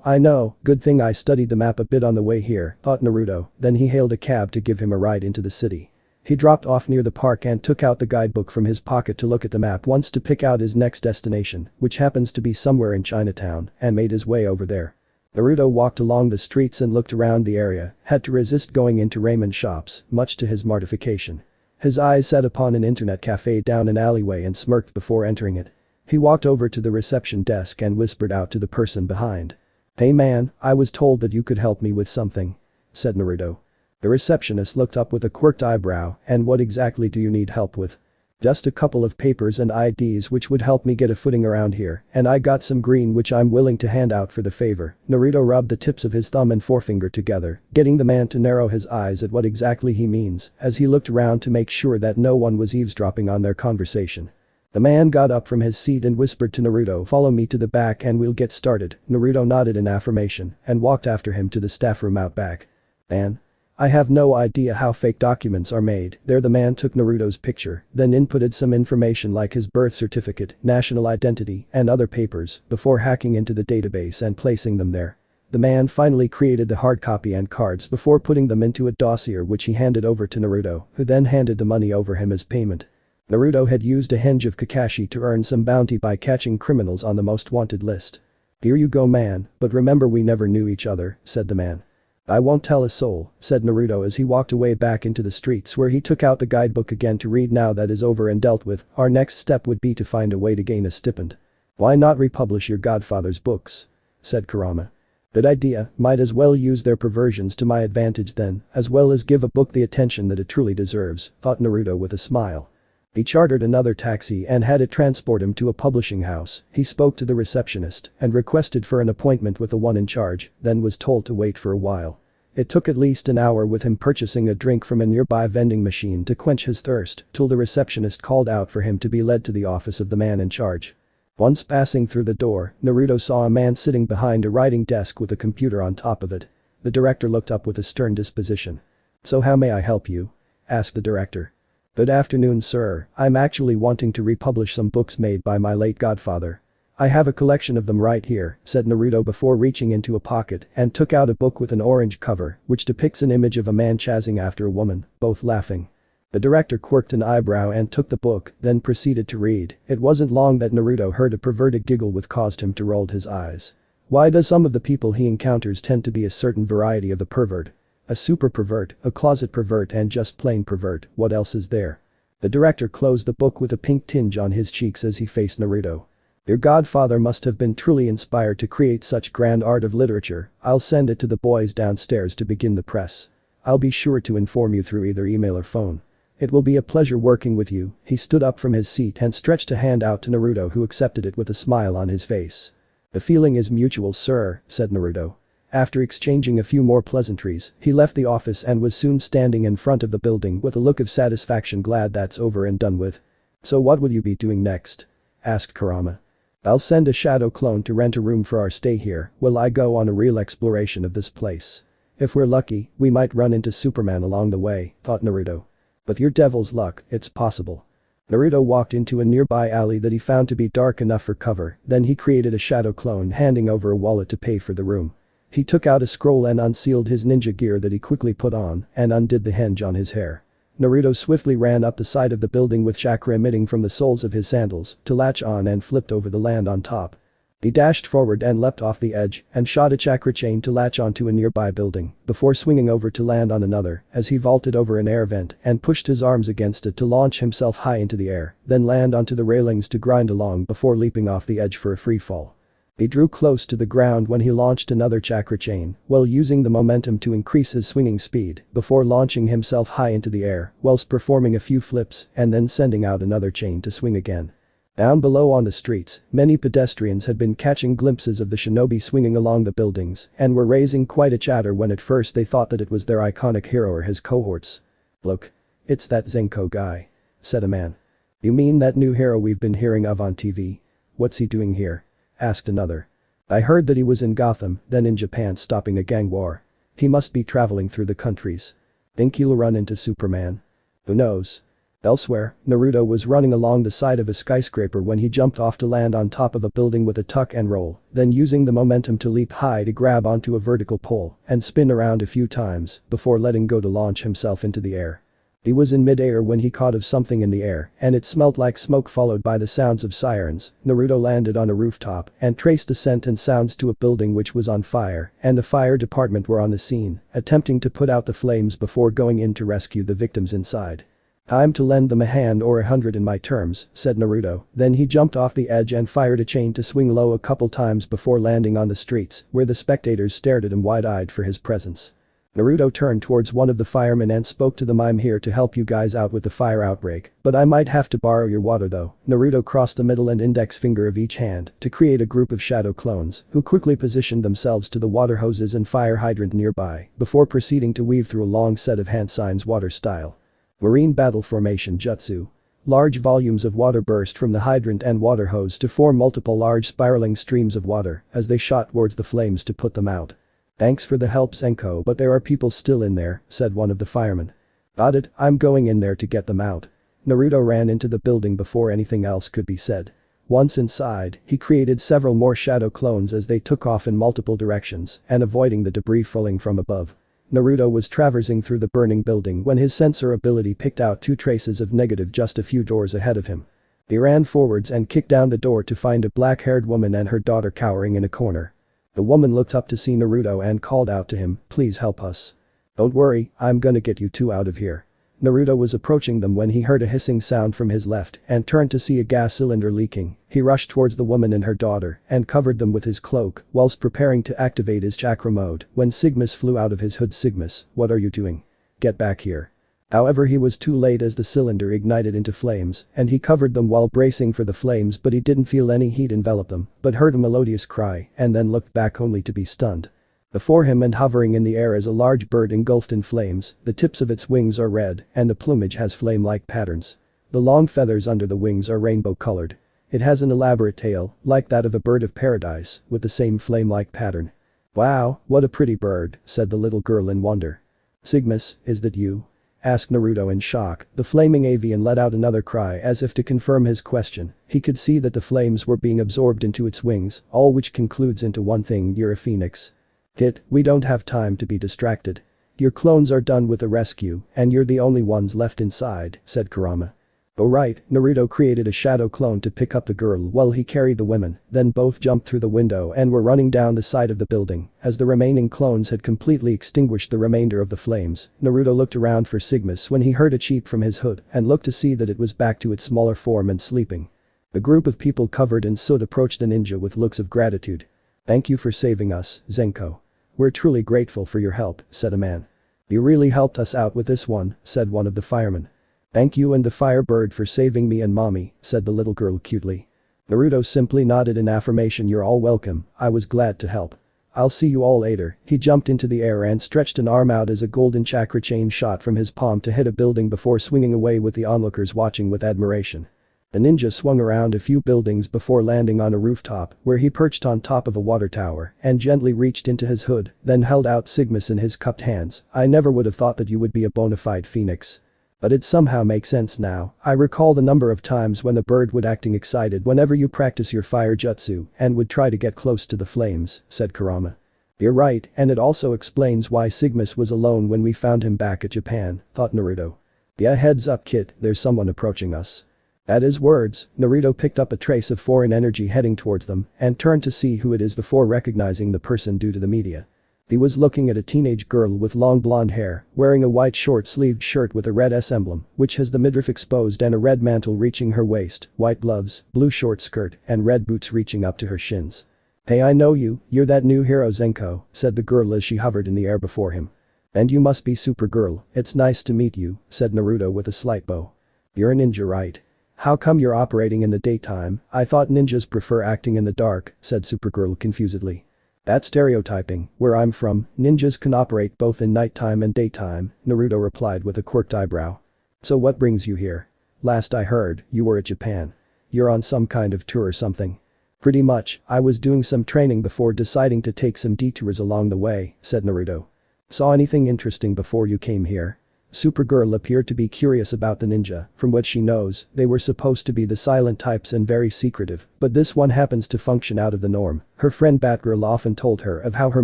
I know, good thing I studied the map a bit on the way here, thought Naruto, then he hailed a cab to give him a ride into the city. He dropped off near the park and took out the guidebook from his pocket to look at the map once to pick out his next destination, which happens to be somewhere in Chinatown, and made his way over there. Naruto walked along the streets and looked around the area, had to resist going into ramen shops, much to his mortification. His eyes set upon an internet cafe down an alleyway and smirked before entering it. He walked over to the reception desk and whispered out to the person behind. Hey man, I was told that you could help me with something, said Naruto. The receptionist looked up with a quirked eyebrow. And what exactly do you need help with? Just a couple of papers and IDs which would help me get a footing around here, and I got some green which I'm willing to hand out for the favor." Naruto rubbed the tips of his thumb and forefinger together, getting the man to narrow his eyes at what exactly he means, as he looked around to make sure that no one was eavesdropping on their conversation. The man got up from his seat and whispered to Naruto, "Follow me to the back and we'll get started." Naruto nodded in affirmation and walked after him to the staff room out back. "Man, I have no idea how fake documents are made." There the man took Naruto's picture, then inputted some information like his birth certificate, national identity, and other papers before hacking into the database and placing them there. The man finally created the hard copy and cards before putting them into a dossier which he handed over to Naruto, who then handed the money over him as payment. Naruto had used a henge of Kakashi to earn some bounty by catching criminals on the most wanted list. "Here you go, man, but remember we never knew each other," said the man. "I won't tell a soul," said Naruto as he walked away back into the streets where he took out the guidebook again to read. "Now that is over and dealt with, our next step would be to find a way to gain a stipend." "Why not republish your godfather's books?" said Kurama. "Good idea, might as well use their perversions to my advantage then, as well as give a book the attention that it truly deserves," thought Naruto with a smile. He chartered another taxi and had it transport him to a publishing house. He spoke to the receptionist and requested for an appointment with the one in charge, then was told to wait for a while. It took at least an hour with him purchasing a drink from a nearby vending machine to quench his thirst till the receptionist called out for him to be led to the office of the man in charge. Once passing through the door, Naruto saw a man sitting behind a writing desk with a computer on top of it. The director looked up with a stern disposition. "So how may I help you?" asked the director. "Good afternoon, sir. I'm actually wanting to republish some books made by my late godfather. I have a collection of them right here," said Naruto before reaching into a pocket and took out a book with an orange cover which depicts an image of a man chasing after a woman, both laughing. The director quirked an eyebrow and took the book, then proceeded to read. It wasn't long that Naruto heard a perverted giggle which caused him to roll his eyes. Why does some of the people he encounters tend to be a certain variety of a pervert? A super pervert, a closet pervert, and just plain pervert, what else is there? The director closed the book with a pink tinge on his cheeks as he faced Naruto. "Your godfather must have been truly inspired to create such grand art of literature. I'll send it to the boys downstairs to begin the press. I'll be sure to inform you through either email or phone. It will be a pleasure working with you." He stood up from his seat and stretched a hand out to Naruto, who accepted it with a smile on his face. "The feeling is mutual, sir," said Naruto. After exchanging a few more pleasantries, he left the office and was soon standing in front of the building with a look of satisfaction, glad that's over and done with. "So what will you be doing next?" asked Kurama. "I'll send a shadow clone to rent a room for our stay here while I go on a real exploration of this place. If we're lucky, we might run into Superman along the way," thought Naruto. "But your devil's luck, it's possible." Naruto walked into a nearby alley that he found to be dark enough for cover, then he created a shadow clone, handing over a wallet to pay for the room. He took out a scroll and unsealed his ninja gear that he quickly put on and undid the henge on his hair. Naruto swiftly ran up the side of the building with chakra emitting from the soles of his sandals to latch on and flipped over the land on top. He dashed forward and leapt off the edge and shot a chakra chain to latch onto a nearby building before swinging over to land on another as he vaulted over an air vent and pushed his arms against it to launch himself high into the air, then land onto the railings to grind along before leaping off the edge for a free fall. He drew close to the ground when he launched another chakra chain while using the momentum to increase his swinging speed before launching himself high into the air whilst performing a few flips and then sending out another chain to swing again. Down below on the streets, many pedestrians had been catching glimpses of the shinobi swinging along the buildings and were raising quite a chatter when at first they thought that it was their iconic hero or his cohorts. "Look. It's that Zenko guy," said a man. "You mean that new hero we've been hearing of on TV? What's he doing here?" asked another. "I heard that he was in Gotham, then in Japan stopping a gang war. He must be traveling through the countries. Think he'll run into Superman? Who knows?" Elsewhere, Naruto was running along the side of a skyscraper when he jumped off to land on top of a building with a tuck and roll, then using the momentum to leap high to grab onto a vertical pole and spin around a few times before letting go to launch himself into the air. He was in mid-air when he caught of something in the air and it smelt like smoke followed by the sounds of sirens. Naruto landed on a rooftop and traced the scent and sounds to a building which was on fire and the fire department were on the scene, attempting to put out the flames before going in to rescue the victims inside. "Time to lend them a hand or 100 in my terms," said Naruto, then he jumped off the edge and fired a chain to swing low a couple times before landing on the streets where the spectators stared at him wide-eyed for his presence. Naruto turned towards one of the firemen and spoke to them. I'm here to help you guys out with the fire outbreak, but I might have to borrow your water though. Naruto crossed the middle and index finger of each hand to create a group of shadow clones who quickly positioned themselves to the water hoses and fire hydrant nearby before proceeding to weave through a long set of hand signs water style. Marine battle formation jutsu. Large volumes of water burst from the hydrant and water hose to form multiple large spiraling streams of water as they shot towards the flames to put them out. Thanks for the help Zenko, but there are people still in there, said one of the firemen. Got it, I'm going in there to get them out. Naruto ran into the building before anything else could be said. Once inside, he created several more shadow clones as they took off in multiple directions and avoiding the debris falling from above. Naruto was traversing through the burning building when his sensor ability picked out two traces of negative just a few doors ahead of him. He ran forwards and kicked down the door to find a black-haired woman and her daughter cowering in a corner. The woman looked up to see Naruto and called out to him, please help us. Don't worry, I'm gonna get you two out of here. Naruto was approaching them when he heard a hissing sound from his left and turned to see a gas cylinder leaking. He rushed towards the woman and her daughter and covered them with his cloak whilst preparing to activate his chakra mode when Sigmas flew out of his hood. Sigmas, what are you doing? Get back here. However, he was too late as the cylinder ignited into flames and he covered them while bracing for the flames, but he didn't feel any heat envelop them but heard a melodious cry and then looked back only to be stunned. Before him and hovering in the air is a large bird engulfed in flames. The tips of its wings are red and the plumage has flame-like patterns. The long feathers under the wings are rainbow-colored. It has an elaborate tail, like that of a bird of paradise, with the same flame-like pattern. Wow, what a pretty bird, said the little girl in wonder. Sigmas, is that you? Asked Naruto in shock. The flaming avian let out another cry as if to confirm his question. He could see that the flames were being absorbed into its wings, all which concludes into one thing: you're a phoenix. Kid, we don't have time to be distracted. Your clones are done with the rescue and you're the only ones left inside, said Kurama. Oh right, Naruto created a shadow clone to pick up the girl while he carried the women, then both jumped through the window and were running down the side of the building as the remaining clones had completely extinguished the remainder of the flames. Naruto looked around for Sigmas when he heard a cheep from his hood and looked to see that it was back to its smaller form and sleeping. A group of people covered in soot approached the ninja with looks of gratitude. Thank you for saving us, Zenko. We're truly grateful for your help, said a man. You really helped us out with this one, said one of the firemen. Thank you and the firebird for saving me and mommy, said the little girl cutely. Naruto simply nodded in affirmation. You're all welcome, I was glad to help. I'll see you all later. He jumped into the air and stretched an arm out as a golden chakra chain shot from his palm to hit a building before swinging away with the onlookers watching with admiration. The ninja swung around a few buildings before landing on a rooftop where he perched on top of a water tower and gently reached into his hood, then held out Sigmas in his cupped hands. I never would have thought that you would be a bona fide phoenix. But it somehow makes sense now. I recall the number of times when the bird would acting excited whenever you practice your fire jutsu and would try to get close to the flames, said Kurama. You're right, and it also explains why Sigmas was alone when we found him back at Japan, thought Naruto. Yeah, heads up kid, there's someone approaching us. At his words, Naruto picked up a trace of foreign energy heading towards them and turned to see who it is before recognizing the person due to the media. He was looking at a teenage girl with long blonde hair, wearing a white short-sleeved shirt with a red S emblem, which has the midriff exposed and a red mantle reaching her waist, white gloves, blue short skirt, and red boots reaching up to her shins. Hey, I know you, you're that new hero Zenko, said the girl as she hovered in the air before him. And you must be Supergirl, it's nice to meet you, said Naruto with a slight bow. You're a ninja, right? How come you're operating in the daytime? I thought ninjas prefer acting in the dark, said Supergirl confusedly. That's stereotyping. Where I'm from, ninjas can operate both in nighttime and daytime, Naruto replied with a quirked eyebrow. So what brings you here? Last I heard, you were at Japan. You're on some kind of tour or something. Pretty much, I was doing some training before deciding to take some detours along the way, said Naruto. Saw anything interesting before you came here? Supergirl appeared to be curious about the ninja. From what she knows, they were supposed to be the silent types and very secretive, but this one happens to function out of the norm. Her friend Batgirl often told her of how her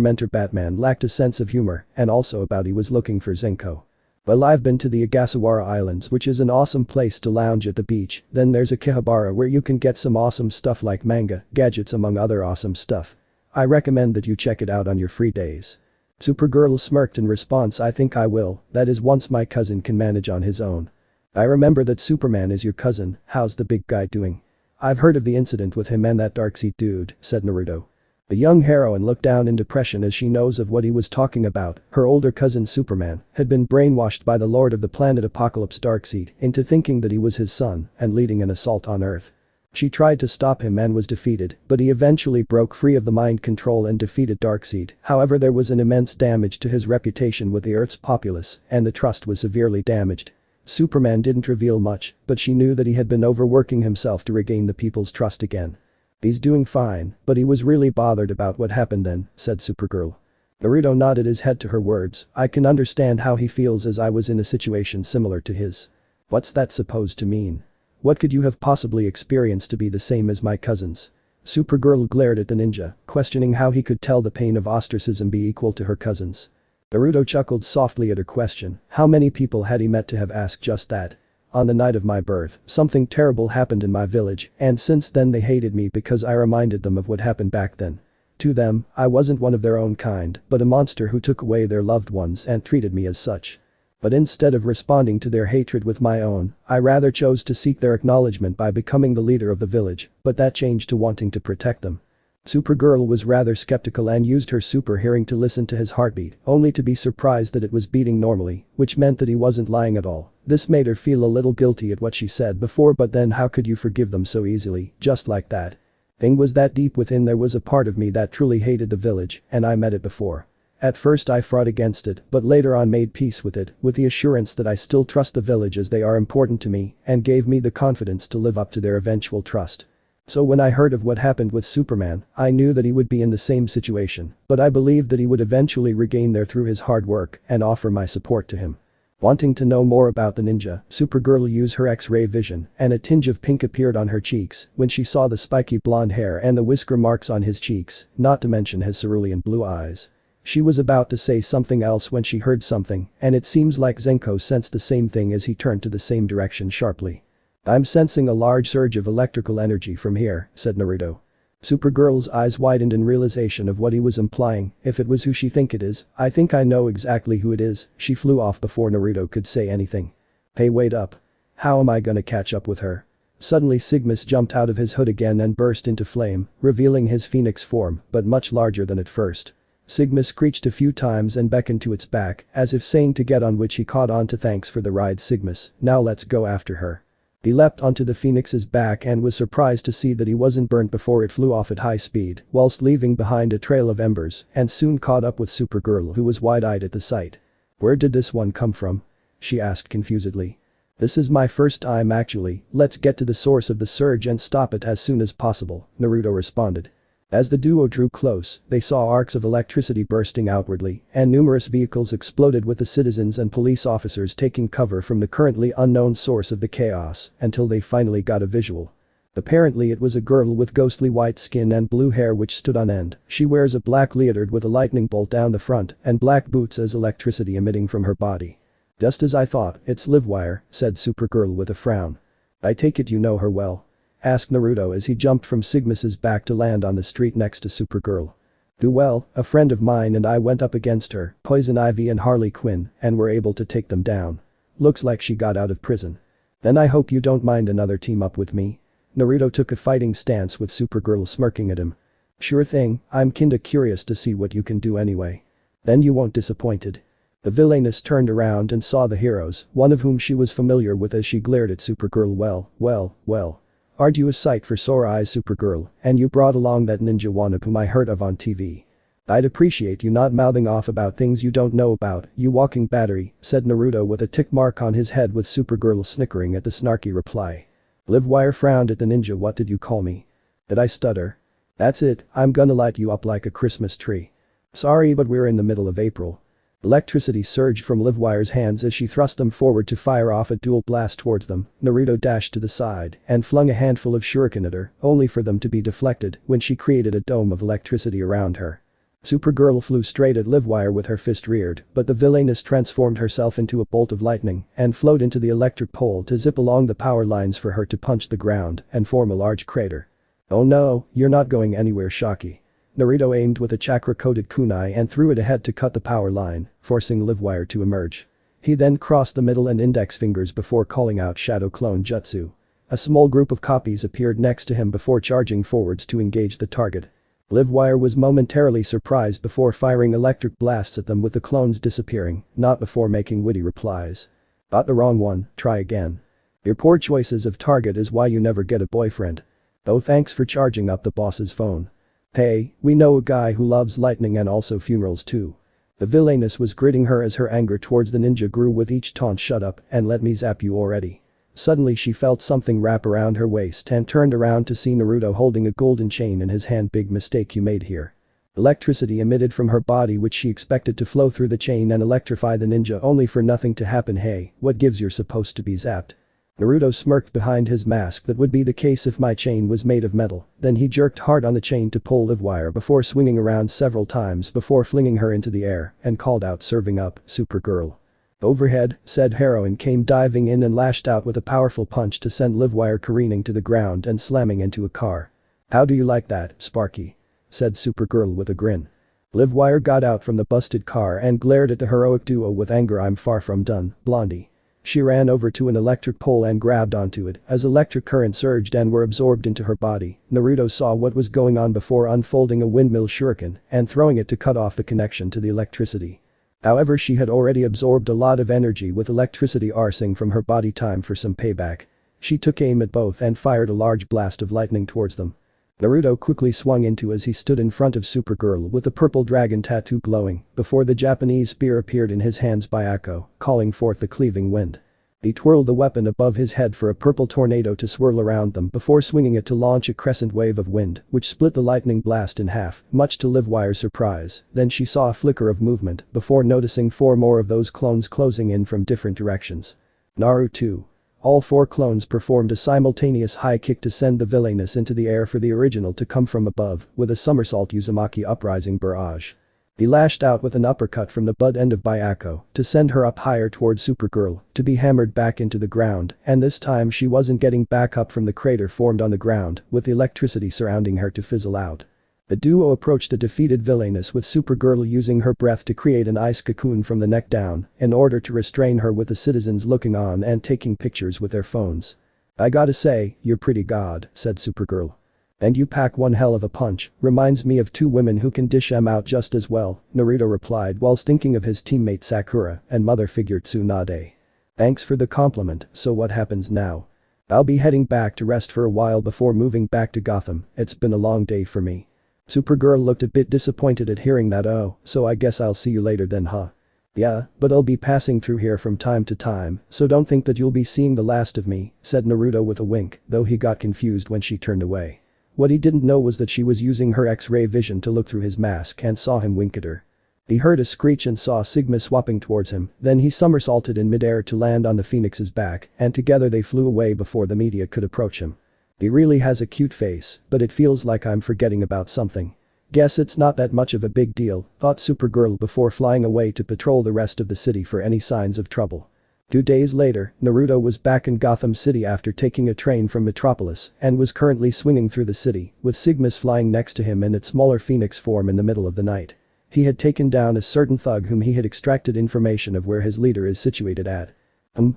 mentor Batman lacked a sense of humor and also about he was looking for Zenko. Well, I've been to the Ogasawara Islands, which is an awesome place to lounge at the beach. Then there's Akihabara where you can get some awesome stuff like manga, gadgets among other awesome stuff. I recommend that you check it out on your free days. Supergirl smirked in response. I think I will, that is once my cousin can manage on his own. I remember that Superman is your cousin, how's the big guy doing? I've heard of the incident with him and that Darkseid dude, said Naruto. The young heroine looked down in depression as she knows of what he was talking about. Her older cousin Superman had been brainwashed by the Lord of the Planet Apocalypse Darkseid into thinking that he was his son and leading an assault on Earth. She tried to stop him and was defeated, but he eventually broke free of the mind control and defeated Darkseid. However, there was an immense damage to his reputation with the Earth's populace, and the trust was severely damaged. Superman didn't reveal much, but she knew that he had been overworking himself to regain the people's trust again. "He's doing fine, but he was really bothered about what happened then," said Supergirl. Naruto nodded his head to her words. "I can understand how he feels, as I was in a situation similar to his." "What's that supposed to mean? What could you have possibly experienced to be the same as my cousins?" Supergirl glared at the ninja, questioning how he could tell the pain of ostracism be equal to her cousins. Naruto chuckled softly at her question. How many people had he met to have asked just that? "On the night of my birth, something terrible happened in my village, and since then they hated me because I reminded them of what happened back then. To them, I wasn't one of their own kind, but a monster who took away their loved ones and treated me as such. But instead of responding to their hatred with my own, I rather chose to seek their acknowledgement by becoming the leader of the village, but that changed to wanting to protect them." Supergirl was rather skeptical and used her super hearing to listen to his heartbeat, only to be surprised that it was beating normally, which meant that he wasn't lying at all. This made her feel a little guilty at what she said before, but then how could you forgive them so easily, just like that? Thing was that deep within there was a part of me that truly hated the village, and I met it before. At first I fought against it, but later on made peace with it, with the assurance that I still trust the village as they are important to me, and gave me the confidence to live up to their eventual trust. So when I heard of what happened with Superman, I knew that he would be in the same situation, but I believed that he would eventually regain there through his hard work and offer my support to him." Wanting to know more about the ninja, Supergirl used her X-ray vision, and a tinge of pink appeared on her cheeks when she saw the spiky blonde hair and the whisker marks on his cheeks, not to mention his cerulean blue eyes. She was about to say something else when she heard something, and it seems like Zenko sensed the same thing as he turned to the same direction sharply. "I'm sensing a large surge of electrical energy from here," said Naruto. Supergirl's eyes widened in realization of what he was implying. "If it was who she think it is, I think I know exactly who it is." She flew off before Naruto could say anything. "Hey, wait up. How am I gonna catch up with her?" Suddenly Sigmas jumped out of his hood again and burst into flame, revealing his phoenix form, but much larger than at first. Sigma screeched a few times and beckoned to its back, as if saying to get on, which he caught on to. "Thanks for the ride, Sigmas, now let's go after her." He leapt onto the phoenix's back and was surprised to see that he wasn't burnt before it flew off at high speed, whilst leaving behind a trail of embers, and soon caught up with Supergirl, who was wide-eyed at the sight. "Where did this one come from?" she asked confusedly. "This is my first time actually, let's get to the source of the surge and stop it as soon as possible," Naruto responded. As the duo drew close, they saw arcs of electricity bursting outwardly, and numerous vehicles exploded with the citizens and police officers taking cover from the currently unknown source of the chaos until they finally got a visual. Apparently it was a girl with ghostly white skin and blue hair which stood on end. She wears a black leotard with a lightning bolt down the front and black boots as electricity emitting from her body. "Just as I thought, it's Livewire," said Supergirl with a frown. "I take it you know her well?" asked Naruto as he jumped from Sigmas's back to land on the street next to Supergirl. "Well, a friend of mine and I went up against her, Poison Ivy and Harley Quinn, and were able to take them down. Looks like she got out of prison. Then I hope you don't mind another team up with me." Naruto took a fighting stance with Supergirl smirking at him. "Sure thing, I'm kinda curious to see what you can do anyway. Then you won't disappointed." The villainess turned around and saw the heroes, one of whom she was familiar with, as she glared at Supergirl. Well. Aren't you a sight for sore eyes, Supergirl, and you brought along that ninja wannabe whom I heard of on TV. I'd appreciate you not mouthing off about things you don't know about, you walking battery," said Naruto with a tick mark on his head, with Supergirl snickering at the snarky reply. Livewire frowned at the ninja. "What did you call me?" "Did I stutter?" "That's it, I'm gonna light you up like a Christmas tree." "Sorry, but we're in the middle of April." Electricity surged from Livewire's hands as she thrust them forward to fire off a dual blast towards them. Naruto dashed to the side and flung a handful of shuriken at her, only for them to be deflected when she created a dome of electricity around her. Supergirl flew straight at Livewire with her fist reared, but the villainess transformed herself into a bolt of lightning and flowed into the electric pole to zip along the power lines for her to punch the ground and form a large crater. "Oh no, you're not going anywhere, Shocky." Naruto aimed with a chakra-coated kunai and threw it ahead to cut the power line, forcing Livewire to emerge. He then crossed the middle and index fingers before calling out Shadow Clone Jutsu. A small group of copies appeared next to him before charging forwards to engage the target. Livewire was momentarily surprised before firing electric blasts at them with the clones disappearing, not before making witty replies. Got the wrong one, try again. Your poor choices of target is why you never get a boyfriend. Oh, thanks for charging up the boss's phone. Hey, we know a guy who loves lightning and also funerals too. The villainess was gritting her as her anger towards the ninja grew with each taunt. Shut up and let me zap you already. Suddenly she felt something wrap around her waist and turned around to see Naruto holding a golden chain in his hand. Big mistake you made here. Electricity emitted from her body which she expected to flow through the chain and electrify the ninja only for nothing to happen. Hey, what gives you're supposed to be zapped? Naruto smirked behind his mask. That would be the case if my chain was made of metal. Then he jerked hard on the chain to pull Livewire before swinging around several times before flinging her into the air and called out, serving up, Supergirl. Overhead, said heroine came diving in and lashed out with a powerful punch to send Livewire careening to the ground and slamming into a car. How do you like that, Sparky? Said Supergirl with a grin. Livewire got out from the busted car and glared at the heroic duo with anger. I'm far from done, Blondie. She ran over to an electric pole and grabbed onto it as electric currents surged and were absorbed into her body. Naruto saw what was going on before unfolding a windmill shuriken and throwing it to cut off the connection to the electricity. However, she had already absorbed a lot of energy with electricity arsing from her body. Time for some payback. She took aim at both and fired a large blast of lightning towards them. Naruto quickly swung into as he stood in front of Supergirl with the purple dragon tattoo glowing before the Japanese spear appeared in his hands by Akko, calling forth the cleaving wind. He twirled the weapon above his head for a purple tornado to swirl around them before swinging it to launch a crescent wave of wind which split the lightning blast in half, much to Livewire's surprise. Then she saw a flicker of movement before noticing 4 more of those clones closing in from different directions. Naruto. All 4 clones performed a simultaneous high kick to send the villainess into the air for the original to come from above with a somersault Uzumaki uprising barrage. He lashed out with an uppercut from the butt end of Akko to send her up higher towards Supergirl to be hammered back into the ground, and this time she wasn't getting back up from the crater formed on the ground with the electricity surrounding her to fizzle out. The duo approached the defeated villainess with Supergirl using her breath to create an ice cocoon from the neck down in order to restrain her with the citizens looking on and taking pictures with their phones. I gotta say, you're pretty god, said Supergirl. And you pack one hell of a punch, reminds me of 2 women who can dish 'em out just as well, Naruto replied whilst thinking of his teammate Sakura and mother figure Tsunade. Thanks for the compliment, so what happens now? I'll be heading back to rest for a while before moving back to Gotham. It's been a long day for me. Supergirl looked a bit disappointed at hearing that. Oh, so I guess I'll see you later then, huh? Yeah, but I'll be passing through here from time to time, so don't think that you'll be seeing the last of me, said Naruto with a wink, though he got confused when she turned away. What he didn't know was that she was using her X-ray vision to look through his mask and saw him wink at her. He heard a screech and saw Sigma swapping towards him, then he somersaulted in midair to land on the Phoenix's back, and together they flew away before the media could approach him. He really has a cute face, but it feels like I'm forgetting about something. Guess it's not that much of a big deal, thought Supergirl before flying away to patrol the rest of the city for any signs of trouble. 2 days later, Naruto was back in Gotham City after taking a train from Metropolis and was currently swinging through the city, with Sigmas flying next to him in its smaller phoenix form in the middle of the night. He had taken down a certain thug whom he had extracted information of where his leader is situated at.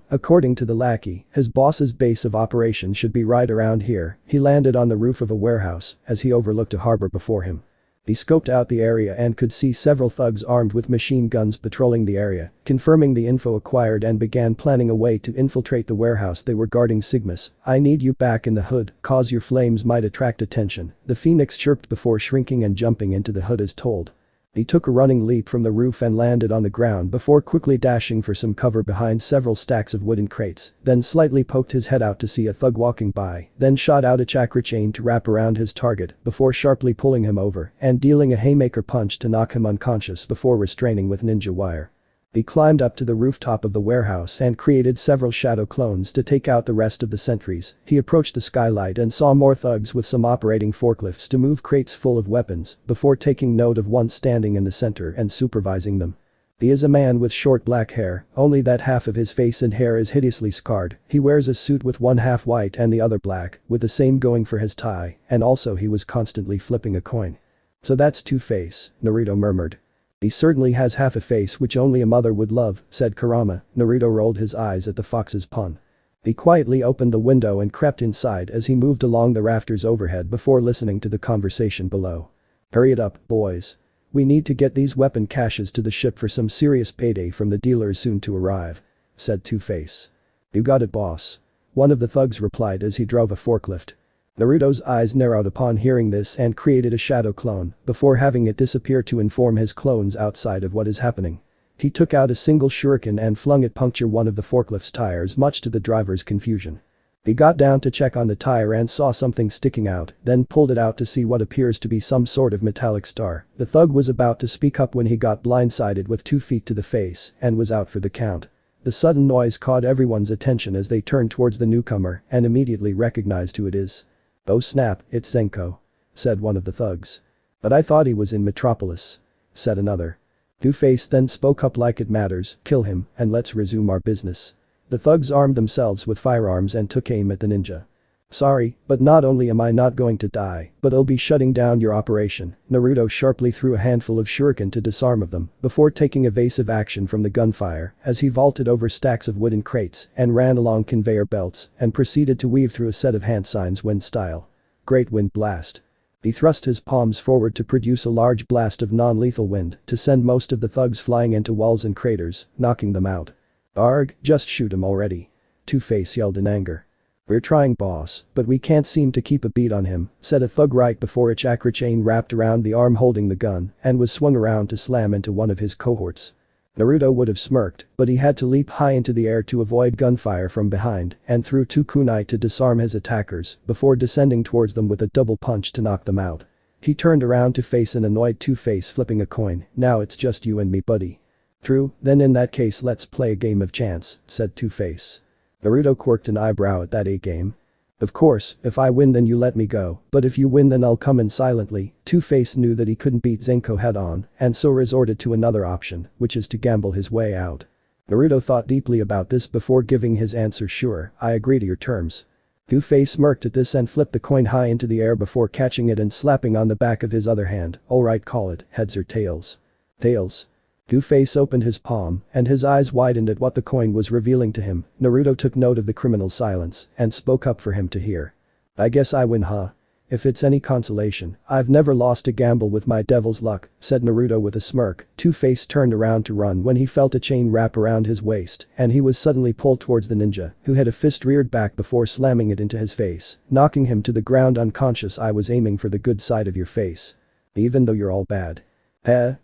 According to the lackey, his boss's base of operations should be right around here. He landed on the roof of a warehouse as he overlooked a harbor before him. He scoped out the area and could see several thugs armed with machine guns patrolling the area, confirming the info acquired and began planning a way to infiltrate the warehouse they were guarding. Sigmas, I need you back in the hood, cause your flames might attract attention, the Phoenix chirped before shrinking and jumping into the hood as told. He took a running leap from the roof and landed on the ground before quickly dashing for some cover behind several stacks of wooden crates, then slightly poked his head out to see a thug walking by, then shot out a chakra chain to wrap around his target before sharply pulling him over and dealing a haymaker punch to knock him unconscious before restraining with ninja wire. He climbed up to the rooftop of the warehouse and created several shadow clones to take out the rest of the sentries. He approached the skylight and saw more thugs with some operating forklifts to move crates full of weapons before taking note of one standing in the center and supervising them. He is a man with short black hair, only that half of his face and hair is hideously scarred. He wears a suit with one half white and the other black, with the same going for his tie, and also he was constantly flipping a coin. So that's Two-Face, Naruto murmured. He certainly has half a face which only a mother would love, said Kurama. Naruto rolled his eyes at the fox's pun. He quietly opened the window and crept inside as he moved along the rafters overhead before listening to the conversation below. Hurry it up, boys. We need to get these weapon caches to the ship for some serious payday from the dealers soon to arrive," said Two-Face. "You got it, boss," one of the thugs replied as he drove a forklift. Naruto's eyes narrowed upon hearing this and created a shadow clone before having it disappear to inform his clones outside of what is happening. He took out a single shuriken and flung it puncture one of the forklift's tires, much to the driver's confusion. He got down to check on the tire and saw something sticking out, then pulled it out to see what appears to be some sort of metallic star. The thug was about to speak up when he got blindsided with 2 feet to the face and was out for the count. The sudden noise caught everyone's attention as they turned towards the newcomer and immediately recognized who it is. "Oh snap, it's Zenko," said one of the thugs. "But I thought he was in Metropolis," said another. Two-Face then spoke up like it matters, "Kill him and let's resume our business." The thugs armed themselves with firearms and took aim at the ninja. "Sorry, but not only am I not going to die, but I'll be shutting down your operation." Naruto sharply threw a handful of shuriken to disarm of them before taking evasive action from the gunfire as he vaulted over stacks of wooden crates and ran along conveyor belts and proceeded to weave through a set of hand signs wind style. Great wind blast. He thrust his palms forward to produce a large blast of non-lethal wind to send most of the thugs flying into walls and craters, knocking them out. "Arg, just shoot him already," Two-Face yelled in anger. "We're trying, boss, but we can't seem to keep a beat on him," said a thug right before a chakra chain wrapped around the arm holding the gun and was swung around to slam into one of his cohorts. Naruto would have smirked, but he had to leap high into the air to avoid gunfire from behind and threw 2 kunai to disarm his attackers before descending towards them with a double punch to knock them out. He turned around to face an annoyed Two-Face flipping a coin. "Now it's just you and me, buddy." "True, then in that case let's play a game of chance," said Two-Face. Naruto quirked an eyebrow at that game. "Of course, if I win then you let me go, but if you win then I'll come in silently." Two-Face knew that he couldn't beat Zenko head on and so resorted to another option, which is to gamble his way out. Naruto thought deeply about this before giving his answer. "Sure, I agree to your terms." Two-Face smirked at this and flipped the coin high into the air before catching it and slapping on the back of his other hand. "Alright, call it, heads or tails?" "Tails." Two-Face opened his palm and his eyes widened at what the coin was revealing to him. Naruto took note of the criminal's silence and spoke up for him to hear. "I guess I win, huh? If it's any consolation, I've never lost a gamble with my devil's luck," said Naruto with a smirk. Two-Face turned around to run when he felt a chain wrap around his waist and he was suddenly pulled towards the ninja, who had a fist reared back before slamming it into his face, knocking him to the ground unconscious. "I was aiming for the good side of your face. Even though you're all bad."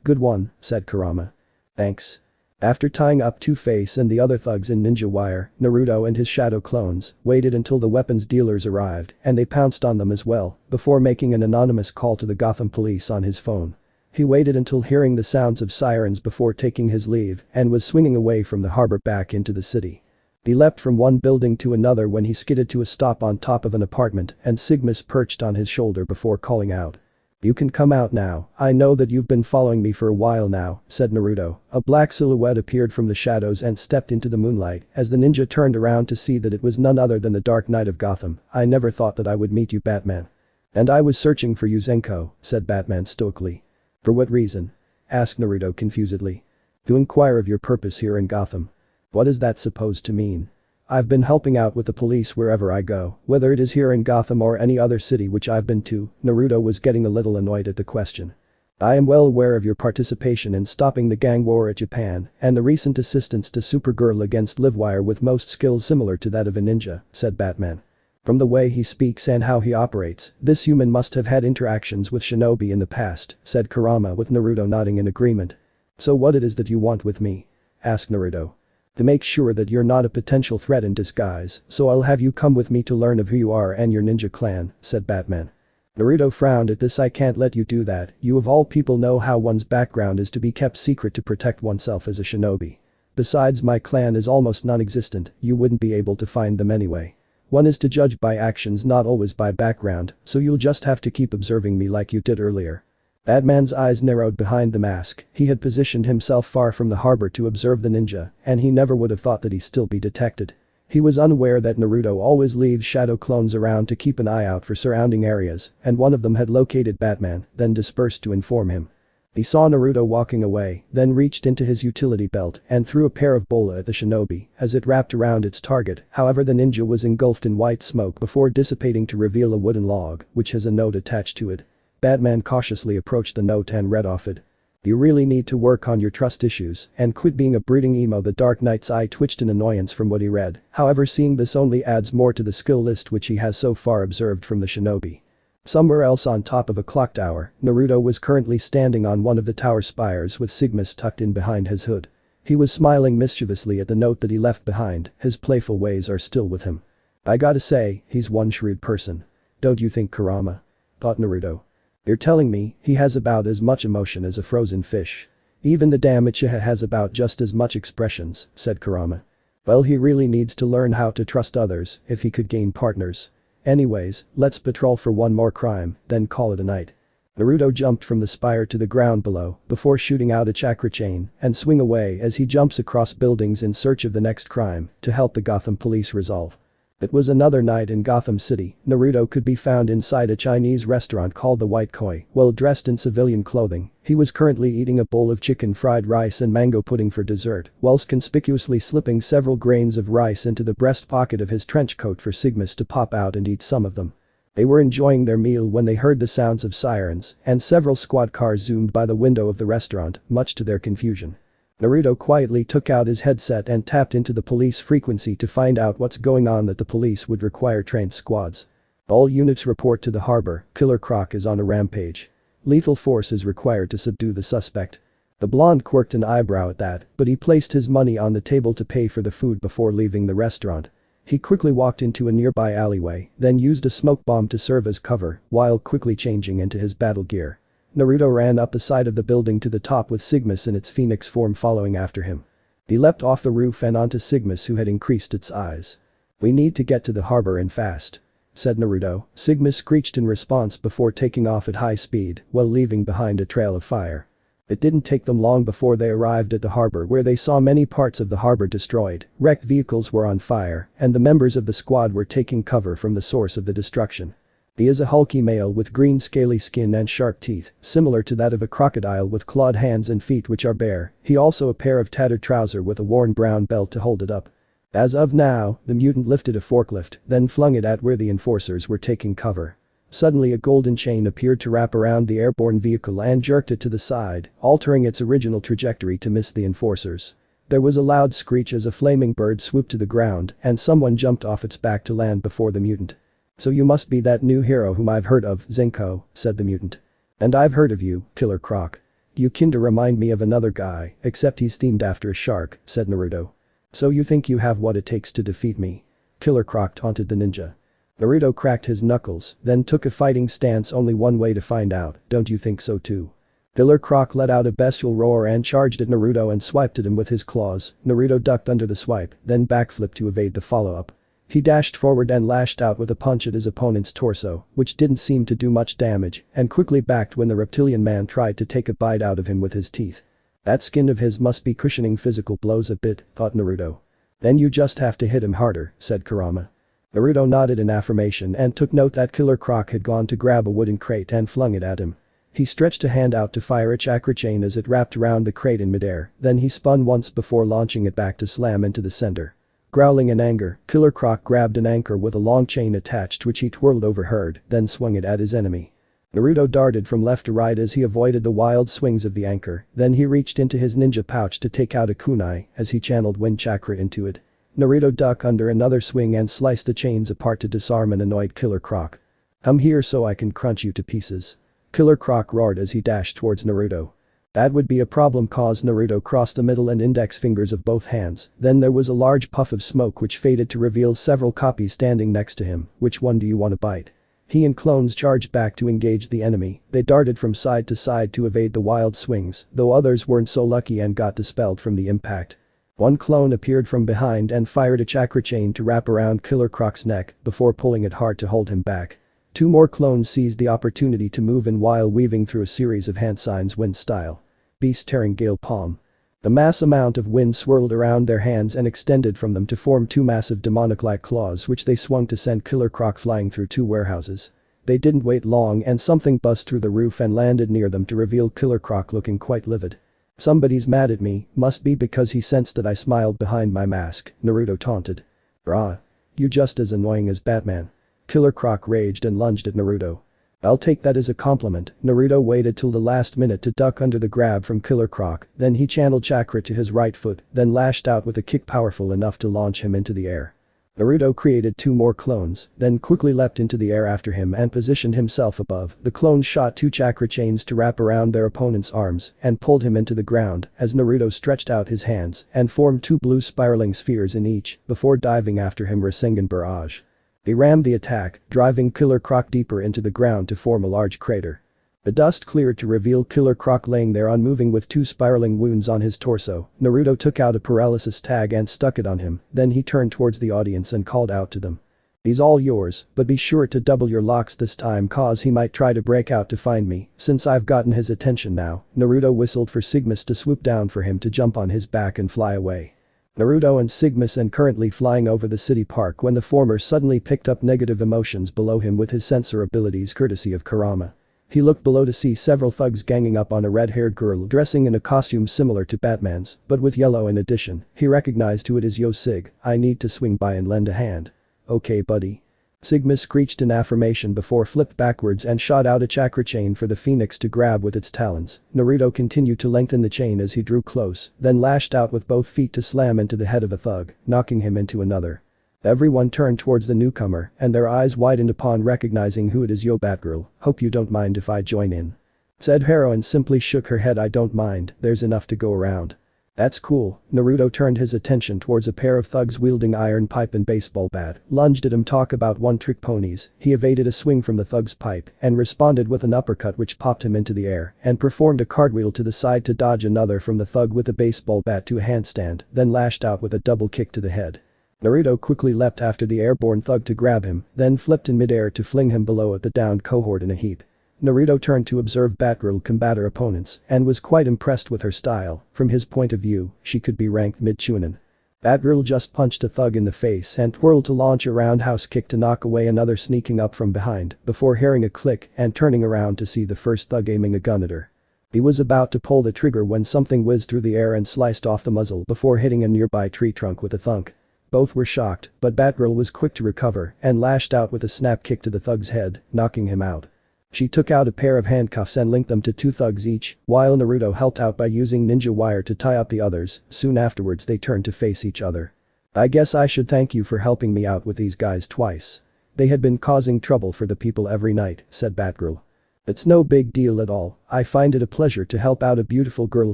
Good one," said Kurama. "Thanks." After tying up Two-Face and the other thugs in ninja wire, Naruto and his shadow clones waited until the weapons dealers arrived and they pounced on them as well, before making an anonymous call to the Gotham police on his phone. He waited until hearing the sounds of sirens before taking his leave and was swinging away from the harbor back into the city. He leapt from one building to another when he skidded to a stop on top of an apartment and Sigmas perched on his shoulder before calling out. "You can come out now, I know that you've been following me for a while now," said Naruto. A black silhouette appeared from the shadows and stepped into the moonlight as the ninja turned around to see that it was none other than the Dark Knight of Gotham. "I never thought that I would meet you, Batman." "And I was searching for you, Zenko," said Batman stoically. "For what reason?" asked Naruto confusedly. "To inquire of your purpose here in Gotham." "What is that supposed to mean?" "I've been helping out with the police wherever I go, whether it is here in Gotham or any other city which I've been to." Naruto was getting a little annoyed at the question. "I am well aware of your participation in stopping the gang war at Japan and the recent assistance to Supergirl against Livewire with most skills similar to that of a ninja," said Batman. "From the way he speaks and how he operates, this human must have had interactions with shinobi in the past," said Kurama with Naruto nodding in agreement. "So what it is that you want with me?" asked Naruto. "To make sure that you're not a potential threat in disguise, so I'll have you come with me to learn of who you are and your ninja clan," said Batman. Naruto frowned at this. "I can't let you do that. You of all people know how one's background is to be kept secret to protect oneself as a shinobi. Besides, my clan is almost non-existent, you wouldn't be able to find them anyway. One is to judge by actions, not always by background, so you'll just have to keep observing me like you did earlier." Batman's eyes narrowed behind the mask. He had positioned himself far from the harbor to observe the ninja, and he never would have thought that he'd still be detected. He was unaware that Naruto always leaves shadow clones around to keep an eye out for surrounding areas, and one of them had located Batman, then dispersed to inform him. He saw Naruto walking away, then reached into his utility belt and threw a pair of bola at the shinobi as it wrapped around its target. However, the ninja was engulfed in white smoke before dissipating to reveal a wooden log which has a note attached to it. Batman cautiously approached the note and read off it. You really need to work on your trust issues and quit being a brooding emo. The Dark Knight's eye twitched in annoyance from what he read, however seeing this only adds more to the skill list which he has so far observed from the shinobi. Somewhere else on top of a clock tower, Naruto was currently standing on one of the tower spires with Sigmas tucked in behind his hood. He was smiling mischievously at the note that he left behind, his playful ways are still with him. I gotta say, he's one shrewd person. Don't you think, Kurama? Thought Naruto. You're telling me he has about as much emotion as a frozen fish. Even the damn uchiha has about just as much expressions, said Kurama. Well, he really needs to learn how to trust others if he could gain partners. Anyways, let's patrol for one more crime, then call it a night. Naruto jumped from the spire to the ground below before shooting out a chakra chain and swing away as he jumps across buildings in search of the next crime to help the Gotham police resolve. It was another night in Gotham City. Naruto could be found inside a Chinese restaurant called the White Koi, well dressed in civilian clothing. He was currently eating a bowl of chicken fried rice and mango pudding for dessert, whilst conspicuously slipping several grains of rice into the breast pocket of his trench coat for Sigmas to pop out and eat some of them. They were enjoying their meal when they heard the sounds of sirens, and several squad cars zoomed by the window of the restaurant, much to their confusion. Naruto quietly took out his headset and tapped into the police frequency to find out what's going on. That the police would require trained squads. All units report to the harbor, Killer Croc is on a rampage. Lethal force is required to subdue the suspect. The blonde quirked an eyebrow at that, but he placed his money on the table to pay for the food before leaving the restaurant. He quickly walked into a nearby alleyway, then used a smoke bomb to serve as cover, while quickly changing into his battle gear. Naruto ran up the side of the building to the top with Sigmas in its phoenix form following after him. He leapt off the roof and onto Sigmas, who had increased its size. We need to get to the harbor and fast, said Naruto. Sigmas screeched in response before taking off at high speed while leaving behind a trail of fire. It didn't take them long before they arrived at the harbor, where they saw many parts of the harbor destroyed, wrecked vehicles were on fire, and the members of the squad were taking cover from the source of the destruction. He is a hulky male with green scaly skin and sharp teeth, similar to that of a crocodile with clawed hands and feet which are bare. He also a pair of tattered trousers with a worn brown belt to hold it up. As of now, the mutant lifted a forklift, then flung it at where the enforcers were taking cover. Suddenly a golden chain appeared to wrap around the airborne vehicle and jerked it to the side, altering its original trajectory to miss the enforcers. There was a loud screech as a flaming bird swooped to the ground and someone jumped off its back to land before the mutant. So you must be that new hero whom I've heard of, Zenko, said the mutant. And I've heard of you, Killer Croc. You kinda remind me of another guy, except he's themed after a shark, said Naruto. So you think you have what it takes to defeat me? Killer Croc taunted the ninja. Naruto cracked his knuckles, then took a fighting stance. Only one way to find out, don't you think so too? Killer Croc let out a bestial roar and charged at Naruto and swiped at him with his claws. Naruto ducked under the swipe, then backflipped to evade the follow-up. He dashed forward and lashed out with a punch at his opponent's torso, which didn't seem to do much damage, and quickly backed when the reptilian man tried to take a bite out of him with his teeth. That skin of his must be cushioning physical blows a bit, thought Naruto. Then you just have to hit him harder, said Kurama. Naruto nodded in affirmation and took note that Killer Croc had gone to grab a wooden crate and flung it at him. He stretched a hand out to fire a chakra chain as it wrapped around the crate in midair, then he spun once before launching it back to slam into the center. Growling in anger, Killer Croc grabbed an anchor with a long chain attached which he twirled overhead, then swung it at his enemy. Naruto darted from left to right as he avoided the wild swings of the anchor, then he reached into his ninja pouch to take out a kunai as he channeled wind chakra into it. Naruto ducked under another swing and sliced the chains apart to disarm an annoyed Killer Croc. Come here so I can crunch you to pieces. Killer Croc roared as he dashed towards Naruto. That would be a problem, cause Naruto crossed the middle and index fingers of both hands. Then there was a large puff of smoke which faded to reveal several copies standing next to him. Which one do you want to bite? He and clones charged back to engage the enemy. They darted from side to side to evade the wild swings, though others weren't so lucky and got dispelled from the impact. One clone appeared from behind and fired a chakra chain to wrap around Killer Croc's neck before pulling it hard to hold him back. Two more clones seized the opportunity to move in while weaving through a series of hand signs wind style. Beast tearing gale palm. The mass amount of wind swirled around their hands and extended from them to form two massive demonic-like claws which they swung to send Killer Croc flying through two warehouses. They didn't wait long and something buzzed through the roof and landed near them to reveal Killer Croc looking quite livid. Somebody's mad at me, must be because he sensed that I smiled behind my mask, Naruto taunted. Rah. You just as annoying as Batman. Killer Croc raged and lunged at Naruto. I'll take that as a compliment. Naruto waited till the last minute to duck under the grab from Killer Croc, then he channeled chakra to his right foot, then lashed out with a kick powerful enough to launch him into the air. Naruto created 2 more clones, then quickly leapt into the air after him and positioned himself above. The clones shot 2 chakra chains to wrap around their opponent's arms and pulled him into the ground as Naruto stretched out his hands and formed 2 blue spiraling spheres in each before diving after him Rasengan Barrage. He rammed the attack, driving Killer Croc deeper into the ground to form a large crater. The dust cleared to reveal Killer Croc laying there unmoving with 2 spiraling wounds on his torso. Naruto took out a paralysis tag and stuck it on him, then he turned towards the audience and called out to them. He's all yours, but be sure to double your locks this time cause he might try to break out to find me, since I've gotten his attention now. Naruto whistled for Sigmas to swoop down for him to jump on his back and fly away. Naruto and Sigmas and currently flying over the city park when the former suddenly picked up negative emotions below him with his sensor abilities courtesy of Kurama. He looked below to see several thugs ganging up on a red-haired girl dressing in a costume similar to Batman's, but with yellow in addition. He recognized who it is. Yo Sig, I need to swing by and lend a hand. Okay buddy. Sigma screeched in affirmation before flipped backwards and shot out a chakra chain for the phoenix to grab with its talons. Naruto continued to lengthen the chain as he drew close, then lashed out with both feet to slam into the head of a thug, knocking him into another. Everyone turned towards the newcomer and their eyes widened upon recognizing who it is. Yo Batgirl, hope you don't mind if I join in. Said heroine simply shook her head. I don't mind, there's enough to go around. That's cool. Naruto turned his attention towards a pair of thugs wielding iron pipe and baseball bat, lunged at him. Talk about one-trick ponies. He evaded a swing from the thug's pipe and responded with an uppercut which popped him into the air and performed a cartwheel to the side to dodge another from the thug with a baseball bat to a handstand, then lashed out with a double kick to the head. Naruto quickly leapt after the airborne thug to grab him, then flipped in midair to fling him below at the downed cohort in a heap. Naruto turned to observe Batgirl combat her opponents and was quite impressed with her style. From his point of view, she could be ranked mid-chunin. Batgirl just punched a thug in the face and twirled to launch a roundhouse kick to knock away another sneaking up from behind before hearing a click and turning around to see the first thug aiming a gun at her. He was about to pull the trigger when something whizzed through the air and sliced off the muzzle before hitting a nearby tree trunk with a thunk. Both were shocked, but Batgirl was quick to recover and lashed out with a snap kick to the thug's head, knocking him out. She took out a pair of handcuffs and linked them to 2 thugs each, while Naruto helped out by using ninja wire to tie up the others. Soon afterwards they turned to face each other. I guess I should thank you for helping me out with these guys twice. They had been causing trouble for the people every night, said Batgirl. It's no big deal at all, I find it a pleasure to help out a beautiful girl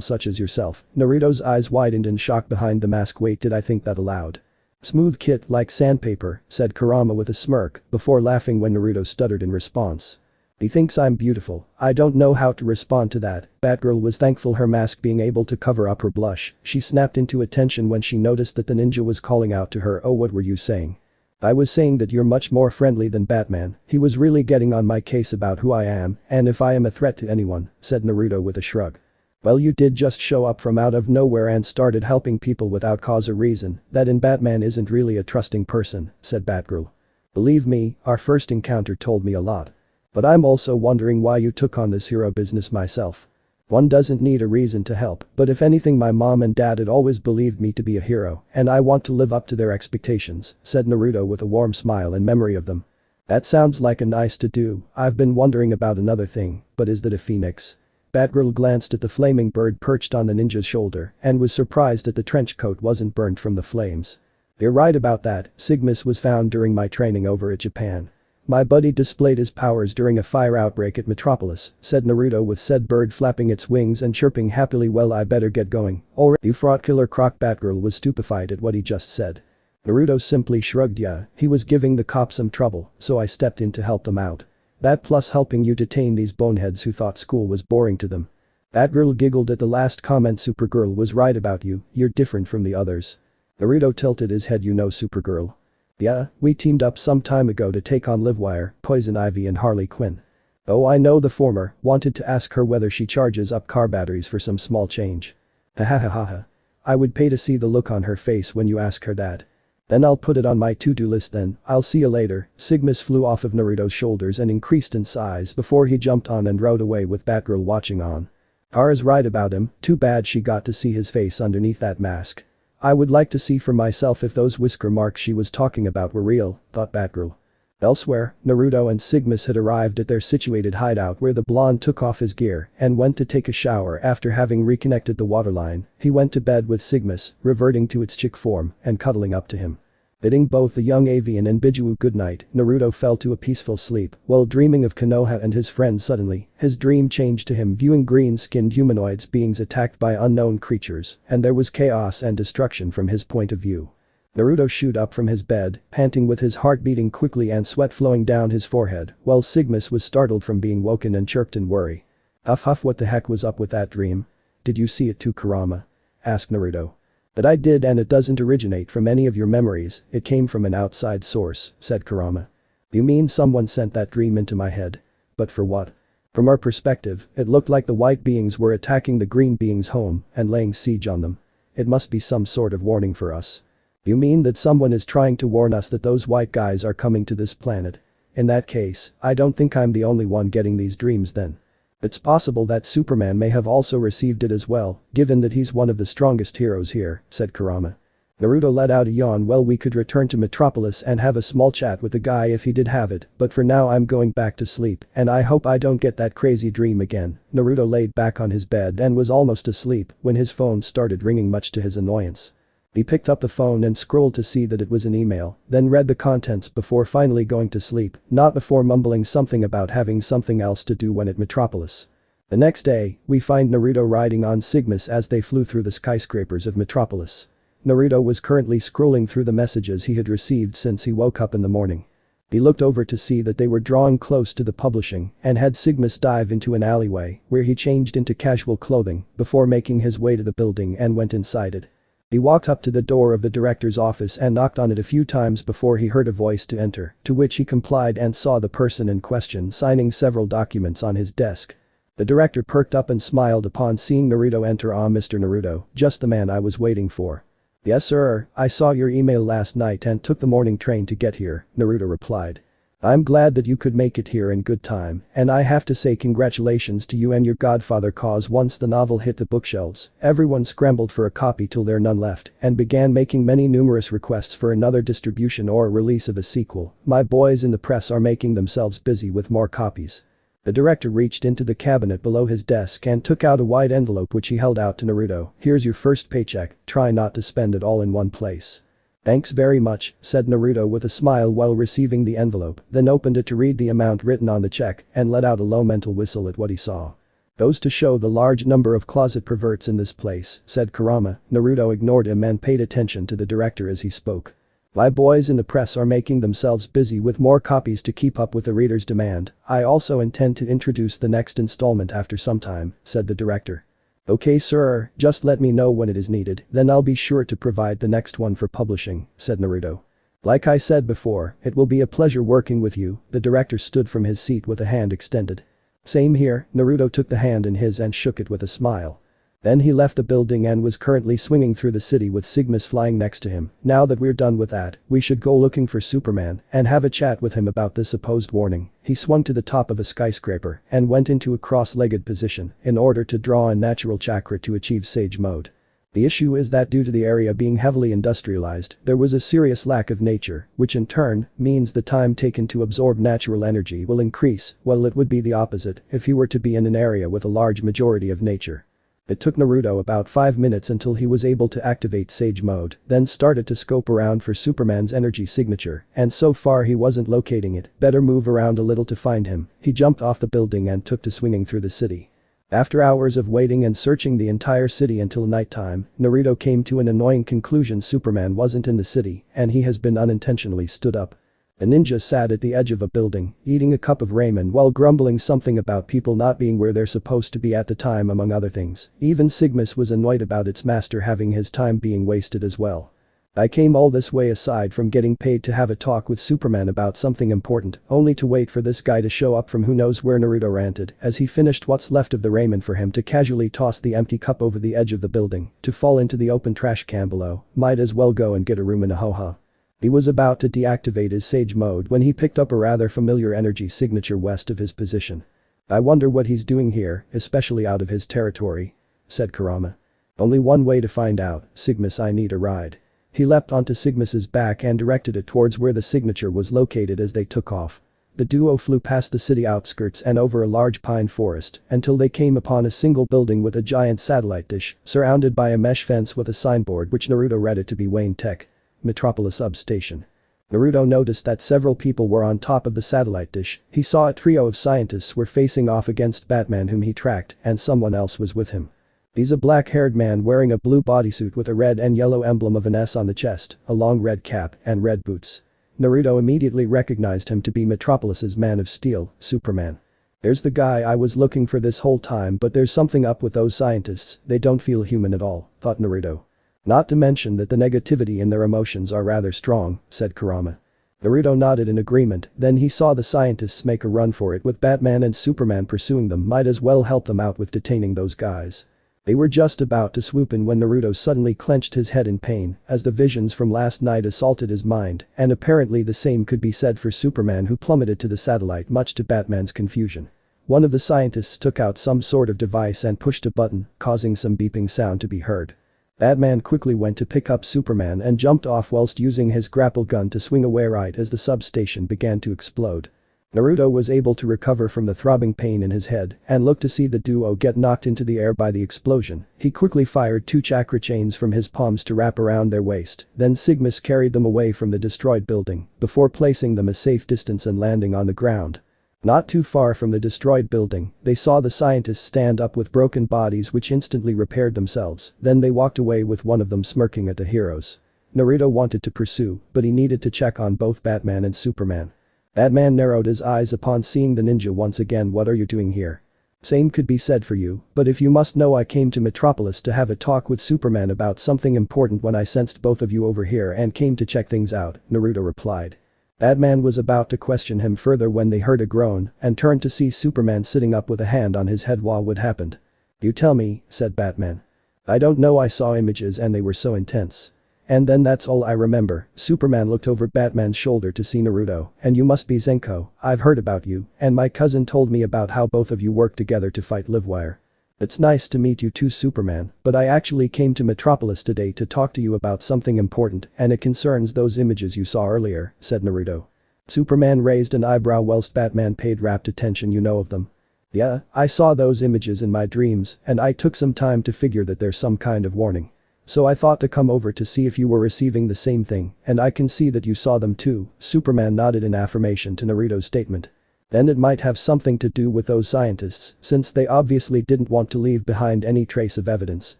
such as yourself. Naruto's eyes widened in shock behind the mask. Wait, did I think that aloud? Smooth kid like sandpaper, said Kurama with a smirk before laughing when Naruto stuttered in response. He thinks I'm beautiful. I don't know how to respond to that. Batgirl was thankful her mask being able to cover up her blush. She snapped into attention when she noticed that the ninja was calling out to her. Oh, what were you saying? I was saying that you're much more friendly than Batman. He was really getting on my case about who I am and if I am a threat to anyone, said Naruto with a shrug. Well, you did just show up from out of nowhere and started helping people without cause or reason. That in Batman isn't really a trusting person, said Batgirl. Believe me, our first encounter told me a lot. But I'm also wondering why you took on this hero business myself. One doesn't need a reason to help, but if anything my mom and dad had always believed me to be a hero and I want to live up to their expectations, said Naruto with a warm smile in memory of them. That sounds like a nice to do. I've been wondering about another thing, but is that a phoenix? Batgirl glanced at the flaming bird perched on the ninja's shoulder and was surprised that the trench coat wasn't burned from the flames. You're right about that, Sigmas was found during my training over at Japan. My buddy displayed his powers during a fire outbreak at Metropolis, said Naruto with said bird flapping its wings and chirping happily. Well, I better get going. Alright, you fraught Killer Croc. Batgirl was stupefied at what he just said. Naruto simply shrugged. Yeah, he was giving the cops some trouble, so I stepped in to help them out. That plus helping you detain these boneheads who thought school was boring to them. Batgirl giggled at the last comment. Supergirl was right about you, you're different from the others. Naruto tilted his head. You know Supergirl? Yeah, we teamed up some time ago to take on Livewire, Poison Ivy and Harley Quinn. Oh, I know the former. Wanted to ask her whether she charges up car batteries for some small change. Hahaha. I would pay to see the look on her face when you ask her that. Then I'll put it on my to-do list then. I'll see you later. Sigmas flew off of Naruto's shoulders and increased in size before he jumped on and rode away with Batgirl watching on. Kara's right about him, too bad she got to see his face underneath that mask. I would like to see for myself if those whisker marks she was talking about were real, thought Batgirl. Elsewhere, Naruto and Sigmas had arrived at their situated hideout where the blonde took off his gear and went to take a shower after having reconnected the waterline. He went to bed with Sigmas, reverting to its chick form and cuddling up to him. Bidding both the young avian and Biju goodnight, Naruto fell to a peaceful sleep while dreaming of Konoha and his friends. Suddenly, his dream changed to him viewing green-skinned humanoids beings attacked by unknown creatures, and there was chaos and destruction from his point of view. Naruto shoot up from his bed, panting with his heart beating quickly and sweat flowing down his forehead, while Sigmas was startled from being woken and chirped in worry. Huff huff, what the heck was up with that dream? Did you see it too, Kurama? Asked Naruto. But I did, and it doesn't originate from any of your memories, it came from an outside source, said Kurama. You mean someone sent that dream into my head? But for what? From our perspective, it looked like the white beings were attacking the green beings' home and laying siege on them. It must be some sort of warning for us. You mean that someone is trying to warn us that those white guys are coming to this planet? In that case, I don't think I'm the only one getting these dreams then. It's possible that Superman may have also received it as well, given that he's one of the strongest heroes here, said Kurama. Naruto let out a yawn. Well, we could return to Metropolis and have a small chat with the guy if he did have it, but for now I'm going back to sleep, and I hope I don't get that crazy dream again. Naruto laid back on his bed and was almost asleep when his phone started ringing, much to his annoyance. He picked up the phone and scrolled to see that it was an email, then read the contents before finally going to sleep, not before mumbling something about having something else to do when at Metropolis. The next day, we find Naruto riding on Sigmas as they flew through the skyscrapers of Metropolis. Naruto was currently scrolling through the messages he had received since he woke up in the morning. He looked over to see that they were drawing close to the publishing and had Sigmas dive into an alleyway where he changed into casual clothing before making his way to the building and went inside it. He walked up to the door of the director's office and knocked on it a few times before he heard a voice to enter, to which he complied and saw the person in question signing several documents on his desk. The director perked up and smiled upon seeing Naruto enter. Ah, Mr. Naruto, just the man I was waiting for. Yes sir, I saw your email last night and took the morning train to get here, Naruto replied. I'm glad that you could make it here in good time, and I have to say congratulations to you and your godfather, cause once the novel hit the bookshelves, everyone scrambled for a copy till there none left and began making many numerous requests for another distribution or release of a sequel. My boys in the press are making themselves busy with more copies. The director reached into the cabinet below his desk and took out a white envelope which he held out to Naruto. Here's your first paycheck, try not to spend it all in one place. Thanks very much, said Naruto with a smile while receiving the envelope, then opened it to read the amount written on the check and let out a low mental whistle at what he saw. Goes to show the large number of closet perverts in this place, said Kurama. Naruto ignored him and paid attention to the director as he spoke. My boys in the press are making themselves busy with more copies to keep up with the reader's demand. I also intend to introduce the next installment after some time, said the director. Okay sir, just let me know when it is needed, then I'll be sure to provide the next one for publishing, said Naruto. Like I said before, it will be a pleasure working with you. The director stood from his seat with a hand extended. Same here, Naruto took the hand in his and shook it with a smile. Then he left the building and was currently swinging through the city with Sigmas flying next to him. Now that we're done with that, we should go looking for Superman and have a chat with him about this supposed warning. He swung to the top of a skyscraper and went into a cross-legged position in order to draw on natural chakra to achieve sage mode. The issue is that due to the area being heavily industrialized, there was a serious lack of nature, which in turn means the time taken to absorb natural energy will increase, while it would be the opposite if he were to be in an area with a large majority of nature. It took Naruto about 5 minutes until he was able to activate Sage Mode, then started to scope around for Superman's energy signature, and so far he wasn't locating it. Better move around a little to find him. He jumped off the building and took to swinging through the city. After hours of waiting and searching the entire city until nighttime, Naruto came to an annoying conclusion: Superman wasn't in the city, and he has been unintentionally stood up. A ninja sat at the edge of a building, eating a cup of ramen while grumbling something about people not being where they're supposed to be at the time, among other things. Even Sigmas was annoyed about its master having his time being wasted as well. I came all this way aside from getting paid to have a talk with Superman about something important, only to wait for this guy to show up from who knows where, Naruto ranted as he finished what's left of the ramen for him to casually toss the empty cup over the edge of the building to fall into the open trash can below. Might as well go and get a room in a ho-ha. He was about to deactivate his Sage Mode when he picked up a rather familiar energy signature west of his position. I wonder what he's doing here, especially out of his territory, said Kurama. Only one way to find out, Sigmas, I need a ride. He leapt onto Sigmus's back and directed it towards where the signature was located as they took off. The duo flew past the city outskirts and over a large pine forest until they came upon a single building with a giant satellite dish surrounded by a mesh fence with a signboard which Naruto read it to be Wayne Tech. Metropolis Substation. Naruto noticed that several people were on top of the satellite dish. He saw a trio of scientists were facing off against Batman whom he tracked and someone else was with him. He's a black-haired man wearing a blue bodysuit with a red and yellow emblem of an S on the chest, a long red cap and red boots. Naruto immediately recognized him to be Metropolis's Man of Steel, Superman. There's the guy I was looking for this whole time, but there's something up with those scientists, they don't feel human at all, thought Naruto. Not to mention that the negativity in their emotions are rather strong, said Kurama. Naruto nodded in agreement, then he saw the scientists make a run for it with Batman and Superman pursuing them, might as well help them out with detaining those guys. They were just about to swoop in when Naruto suddenly clenched his head in pain as the visions from last night assaulted his mind, and apparently the same could be said for Superman who plummeted to the satellite much to Batman's confusion. One of the scientists took out some sort of device and pushed a button, causing some beeping sound to be heard. Batman quickly went to pick up Superman and jumped off whilst using his grapple gun to swing away right as the substation began to explode. Naruto was able to recover from the throbbing pain in his head and looked to see the duo get knocked into the air by the explosion. He quickly fired 2 chakra chains from his palms to wrap around their waist, then Sigmus carried them away from the destroyed building before placing them a safe distance and landing on the ground. Not too far from the destroyed building, they saw the scientists stand up with broken bodies which instantly repaired themselves, then they walked away with one of them smirking at the heroes. Naruto wanted to pursue, but he needed to check on both Batman and Superman. Batman narrowed his eyes upon seeing the ninja once again. What are you doing here? Same could be said for you, but if you must know, I came to Metropolis to have a talk with Superman about something important when I sensed both of you over here and came to check things out, Naruto replied. Batman was about to question him further when they heard a groan and turned to see Superman sitting up with a hand on his head. What happened? You tell me, said Batman. I don't know, I saw images and they were so intense. And then that's all I remember. Superman looked over Batman's shoulder to see Naruto. And you must be Zenko, I've heard about you, and my cousin told me about how both of you work together to fight Livewire. It's nice to meet you too, Superman, but I actually came to Metropolis today to talk to you about something important and it concerns those images you saw earlier, said Naruto. Superman raised an eyebrow whilst Batman paid rapt attention. You know of them? Yeah, I saw those images in my dreams and I took some time to figure that there's some kind of warning. So I thought to come over to see if you were receiving the same thing, and I can see that you saw them too. Superman nodded in affirmation to Naruto's statement. Then it might have something to do with those scientists, since they obviously didn't want to leave behind any trace of evidence,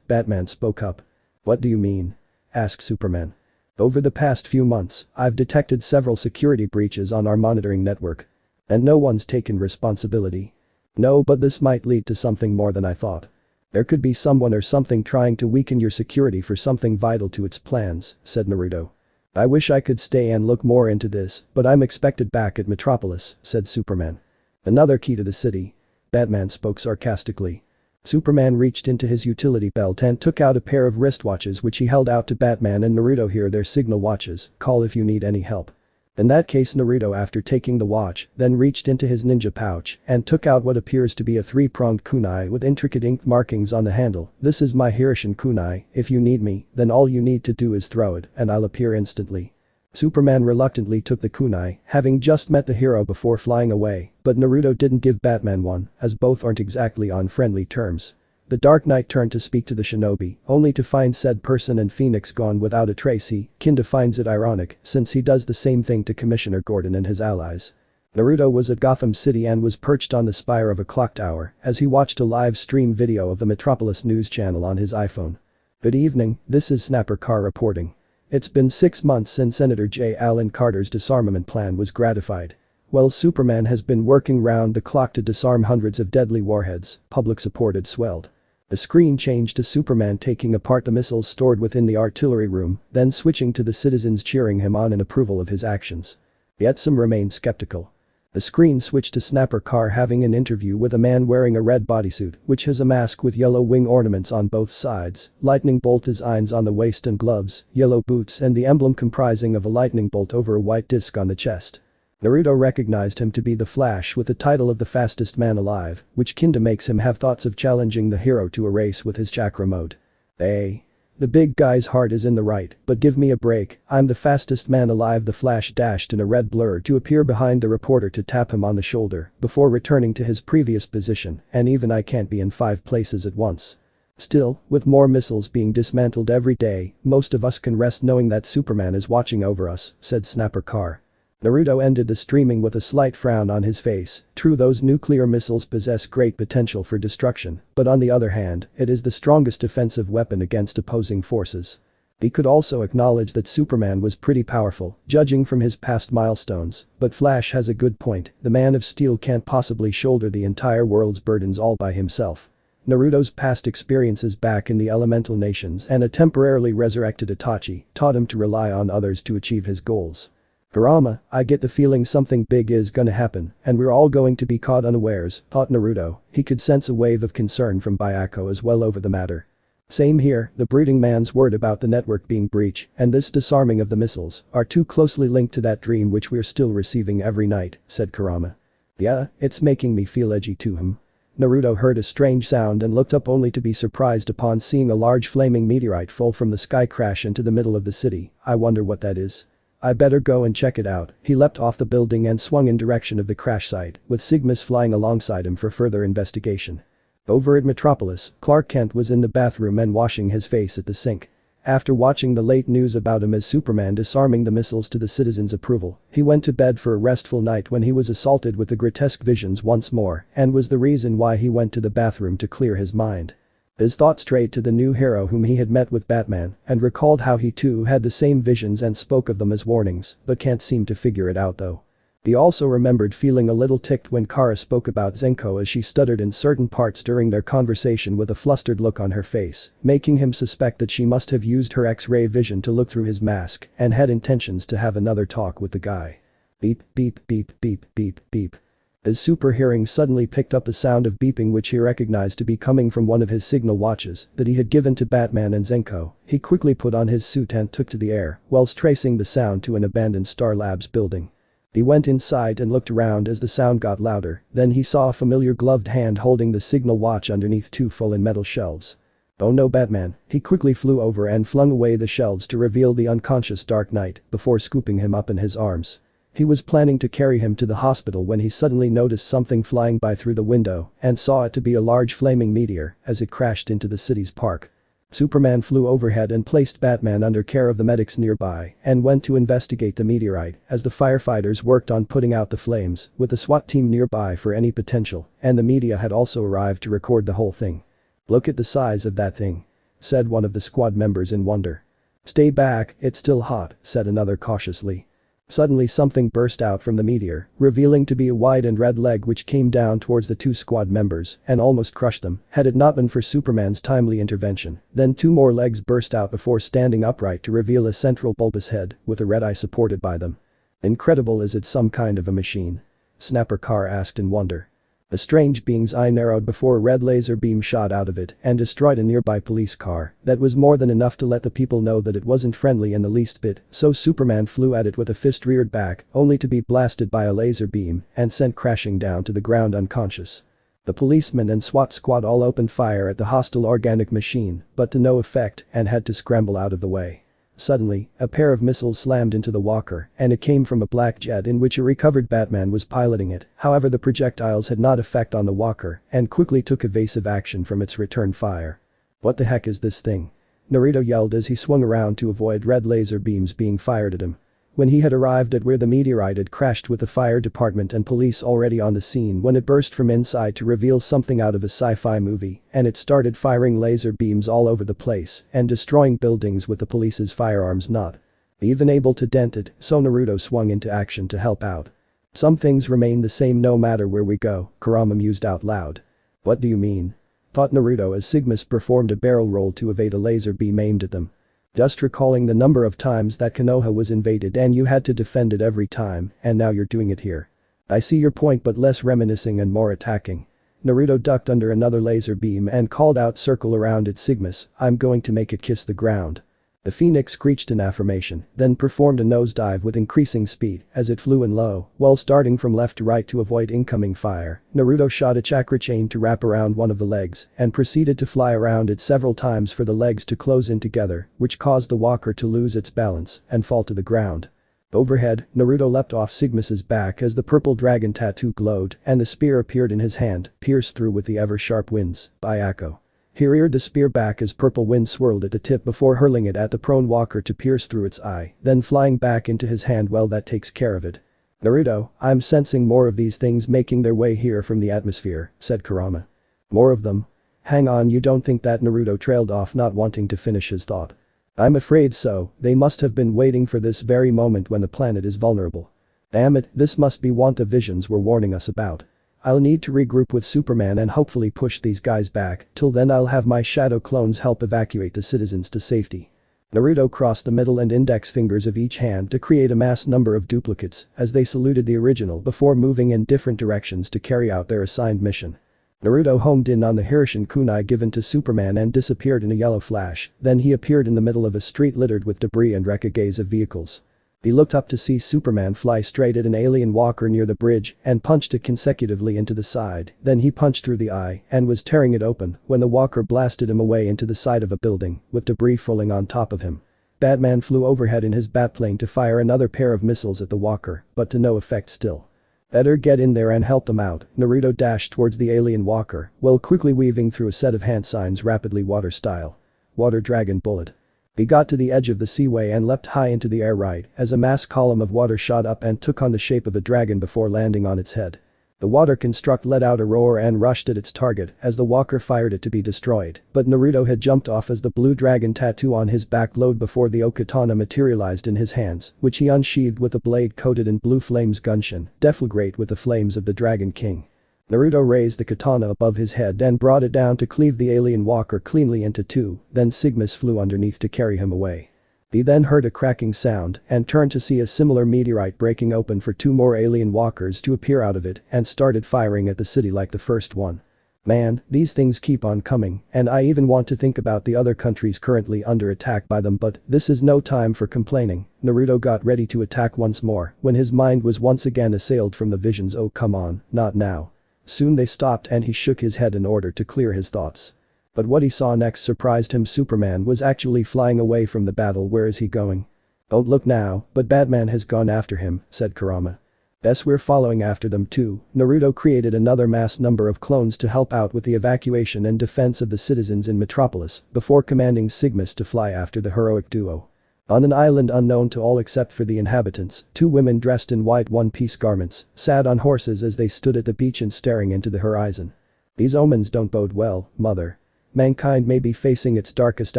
Batman spoke up. What do you mean? Asked Superman. Over the past few months, I've detected several security breaches on our monitoring network. And no one's taken responsibility. No, but this might lead to something more than I thought. There could be someone or something trying to weaken your security for something vital to its plans, said Naruto. I wish I could stay and look more into this, but I'm expected back at Metropolis, said Superman. Another key to the city. Batman spoke sarcastically. Superman reached into his utility belt and took out a pair of wristwatches which he held out to Batman and Naruto. Here, they're signal watches, call if you need any help. In that case, Naruto, after taking the watch, then reached into his ninja pouch and took out what appears to be a 3-pronged kunai with intricate inked markings on the handle. This is my Hirshin kunai, if you need me, then all you need to do is throw it and I'll appear instantly. Superman reluctantly took the kunai, having just met the hero before flying away, but Naruto didn't give Batman one, as both aren't exactly on friendly terms. The Dark Knight turned to speak to the shinobi, only to find said person and Phoenix gone without a trace. He kinda finds it ironic, since he does the same thing to Commissioner Gordon and his allies. Naruto was at Gotham City and was perched on the spire of a clock tower as he watched a live stream video of the Metropolis News channel on his iPhone. Good evening, this is Snapper Carr reporting. It's been 6 months since Senator J. Allen Carter's disarmament plan was gratified. Well, Superman has been working round the clock to disarm hundreds of deadly warheads, public support had swelled. The screen changed to Superman taking apart the missiles stored within the artillery room, then switching to the citizens cheering him on in approval of his actions. Yet some remained skeptical. The screen switched to Snapper Carr having an interview with a man wearing a red bodysuit which has a mask with yellow wing ornaments on both sides, lightning bolt designs on the waist and gloves, yellow boots and the emblem comprising of a lightning bolt over a white disc on the chest. Naruto recognized him to be the Flash with the title of the fastest man alive, which kinda makes him have thoughts of challenging the hero to a race with his chakra mode. Hey. The big guy's heart is in the right, but give me a break, I'm the fastest man alive. The Flash dashed in a red blur to appear behind the reporter to tap him on the shoulder before returning to his previous position, and even I can't be in 5 places at once. Still, with more missiles being dismantled every day, most of us can rest knowing that Superman is watching over us, said Snapper Carr. Naruto ended the streaming with a slight frown on his face. True, those nuclear missiles possess great potential for destruction, but on the other hand, it is the strongest defensive weapon against opposing forces. He could also acknowledge that Superman was pretty powerful, judging from his past milestones, but Flash has a good point, the Man of Steel can't possibly shoulder the entire world's burdens all by himself. Naruto's past experiences back in the elemental nations and a temporarily resurrected Itachi taught him to rely on others to achieve his goals. Kurama, I get the feeling something big is gonna happen, and we're all going to be caught unawares, thought Naruto. He could sense a wave of concern from Byako as well over the matter. Same here, the brooding man's word about the network being breached and this disarming of the missiles are too closely linked to that dream which we're still receiving every night, said Kurama. Yeah, it's making me feel edgy too. Naruto heard a strange sound and looked up only to be surprised upon seeing a large flaming meteorite fall from the sky crash into the middle of the city. I wonder what that is. I better go and check it out. He leapt off the building and swung in direction of the crash site, with Sigmas flying alongside him for further investigation. Over at Metropolis, Clark Kent was in the bathroom and washing his face at the sink. After watching the late news about him as Superman disarming the missiles to the citizens' approval, he went to bed for a restful night when he was assaulted with the grotesque visions once more and was the reason why he went to the bathroom to clear his mind. His thoughts strayed to the new hero whom he had met with Batman and recalled how he too had the same visions and spoke of them as warnings, but can't seem to figure it out though. He also remembered feeling a little ticked when Kara spoke about Zenko as she stuttered in certain parts during their conversation with a flustered look on her face, making him suspect that she must have used her X-ray vision to look through his mask and had intentions to have another talk with the guy. Beep, beep, beep, beep, beep, beep. His super hearing suddenly picked up a sound of beeping which he recognized to be coming from one of his signal watches that he had given to Batman and Zenko. He quickly put on his suit and took to the air, whilst tracing the sound to an abandoned Star Labs building. He went inside and looked around as the sound got louder, then he saw a familiar gloved hand holding the signal watch underneath 2 fallen metal shelves. Oh no, Batman, he quickly flew over and flung away the shelves to reveal the unconscious Dark Knight before scooping him up in his arms. He was planning to carry him to the hospital when he suddenly noticed something flying by through the window and saw it to be a large flaming meteor as it crashed into the city's park. Superman flew overhead and placed Batman under care of the medics nearby and went to investigate the meteorite as the firefighters worked on putting out the flames with a SWAT team nearby for any potential, and the media had also arrived to record the whole thing. Look at the size of that thing, said one of the squad members in wonder. Stay back, it's still hot, said another cautiously. Suddenly something burst out from the meteor, revealing to be a white and red leg which came down towards the 2 squad members and almost crushed them had it not been for Superman's timely intervention. Then 2 more legs burst out before standing upright to reveal a central bulbous head with a red eye supported by them. Incredible, is it some kind of a machine? Snapper Carr asked in wonder. The strange being's eye narrowed before a red laser beam shot out of it and destroyed a nearby police car. That was more than enough to let the people know that it wasn't friendly in the least bit, so Superman flew at it with a fist reared back, only to be blasted by a laser beam and sent crashing down to the ground unconscious. The policemen and SWAT squad all opened fire at the hostile organic machine, but to no effect and had to scramble out of the way. Suddenly, a pair of missiles slammed into the walker and it came from a black jet in which a recovered Batman was piloting it. However, the projectiles had not effect on the walker and quickly took evasive action from its return fire. What the heck is this thing? Naruto yelled as he swung around to avoid red laser beams being fired at him. When he had arrived at where the meteorite had crashed with the fire department and police already on the scene when it burst from inside to reveal something out of a sci-fi movie and it started firing laser beams all over the place and destroying buildings with the police's firearms not even able to dent it, so Naruto swung into action to help out. Some things remain the same no matter where we go, Kurama mused out loud. What do you mean? Thought Naruto as Sigmas performed a barrel roll to evade a laser beam aimed at them. Just recalling the number of times that Konoha was invaded and you had to defend it every time, and now you're doing it here. I see your point, but less reminiscing and more attacking. Naruto ducked under another laser beam and called out, circle around it Sigmas, I'm going to make it kiss the ground. The phoenix screeched in affirmation, then performed a nosedive with increasing speed as it flew in low, while starting from left to right to avoid incoming fire. Naruto shot a chakra chain to wrap around one of the legs and proceeded to fly around it several times for the legs to close in together, which caused the walker to lose its balance and fall to the ground. Overhead, Naruto leapt off Sigmus's back as the purple dragon tattoo glowed and the spear appeared in his hand, pierced through with the ever-sharp winds. Ayako. He reared the spear back as purple wind swirled at the tip before hurling it at the prone walker to pierce through its eye, then flying back into his hand. Well, that takes care of it. Naruto, I'm sensing more of these things making their way here from the atmosphere, said Kurama. More of them? Hang on, you don't think that? Naruto trailed off, not wanting to finish his thought. I'm afraid so, they must have been waiting for this very moment when the planet is vulnerable. Damn it, this must be what the visions were warning us about. I'll need to regroup with Superman and hopefully push these guys back. Till then I'll have my shadow clones help evacuate the citizens to safety. Naruto crossed the middle and index fingers of each hand to create a mass number of duplicates as they saluted the original before moving in different directions to carry out their assigned mission. Naruto homed in on the Hirshin kunai given to Superman and disappeared in a yellow flash, then he appeared in the middle of a street littered with debris and wreckage of vehicles. He looked up to see Superman fly straight at an alien walker near the bridge and punched it consecutively into the side, then he punched through the eye and was tearing it open when the walker blasted him away into the side of a building, with debris falling on top of him. Batman flew overhead in his batplane to fire another pair of missiles at the walker, but to no effect still. Better get in there and help them out. Naruto dashed towards the alien walker, while quickly weaving through a set of hand signs rapidly water style. Water dragon bullet. He got to the edge of the seaway and leapt high into the air right as a mass column of water shot up and took on the shape of a dragon before landing on its head. The water construct let out a roar and rushed at its target as the walker fired it to be destroyed, but Naruto had jumped off as the blue dragon tattoo on his back glowed before the okatana materialized in his hands, which he unsheathed with a blade coated in blue flames gunshin, deflagrate with the flames of the Dragon King. Naruto raised the katana above his head and brought it down to cleave the alien walker cleanly into two, then Sigmus flew underneath to carry him away. He then heard a cracking sound and turned to see a similar meteorite breaking open for two more alien walkers to appear out of it and started firing at the city like the first one. Man, these things keep on coming, and I even want to think about the other countries currently under attack by them, but this is no time for complaining. Naruto got ready to attack once more when his mind was once again assailed from the visions. Oh come on, not now. Soon they stopped and he shook his head in order to clear his thoughts. But what he saw next surprised him. Superman was actually flying away from the battle. Where is he going? Don't look now, but Batman has gone after him, said Kurama. Yes, we're following after them too. Naruto created another mass number of clones to help out with the evacuation and defense of the citizens in Metropolis before commanding Sigmus to fly after the heroic duo. On an island unknown to all except for the inhabitants, two women dressed in white one-piece garments sat on horses as they stood at the beach and staring into the horizon. These omens don't bode well, mother. Mankind may be facing its darkest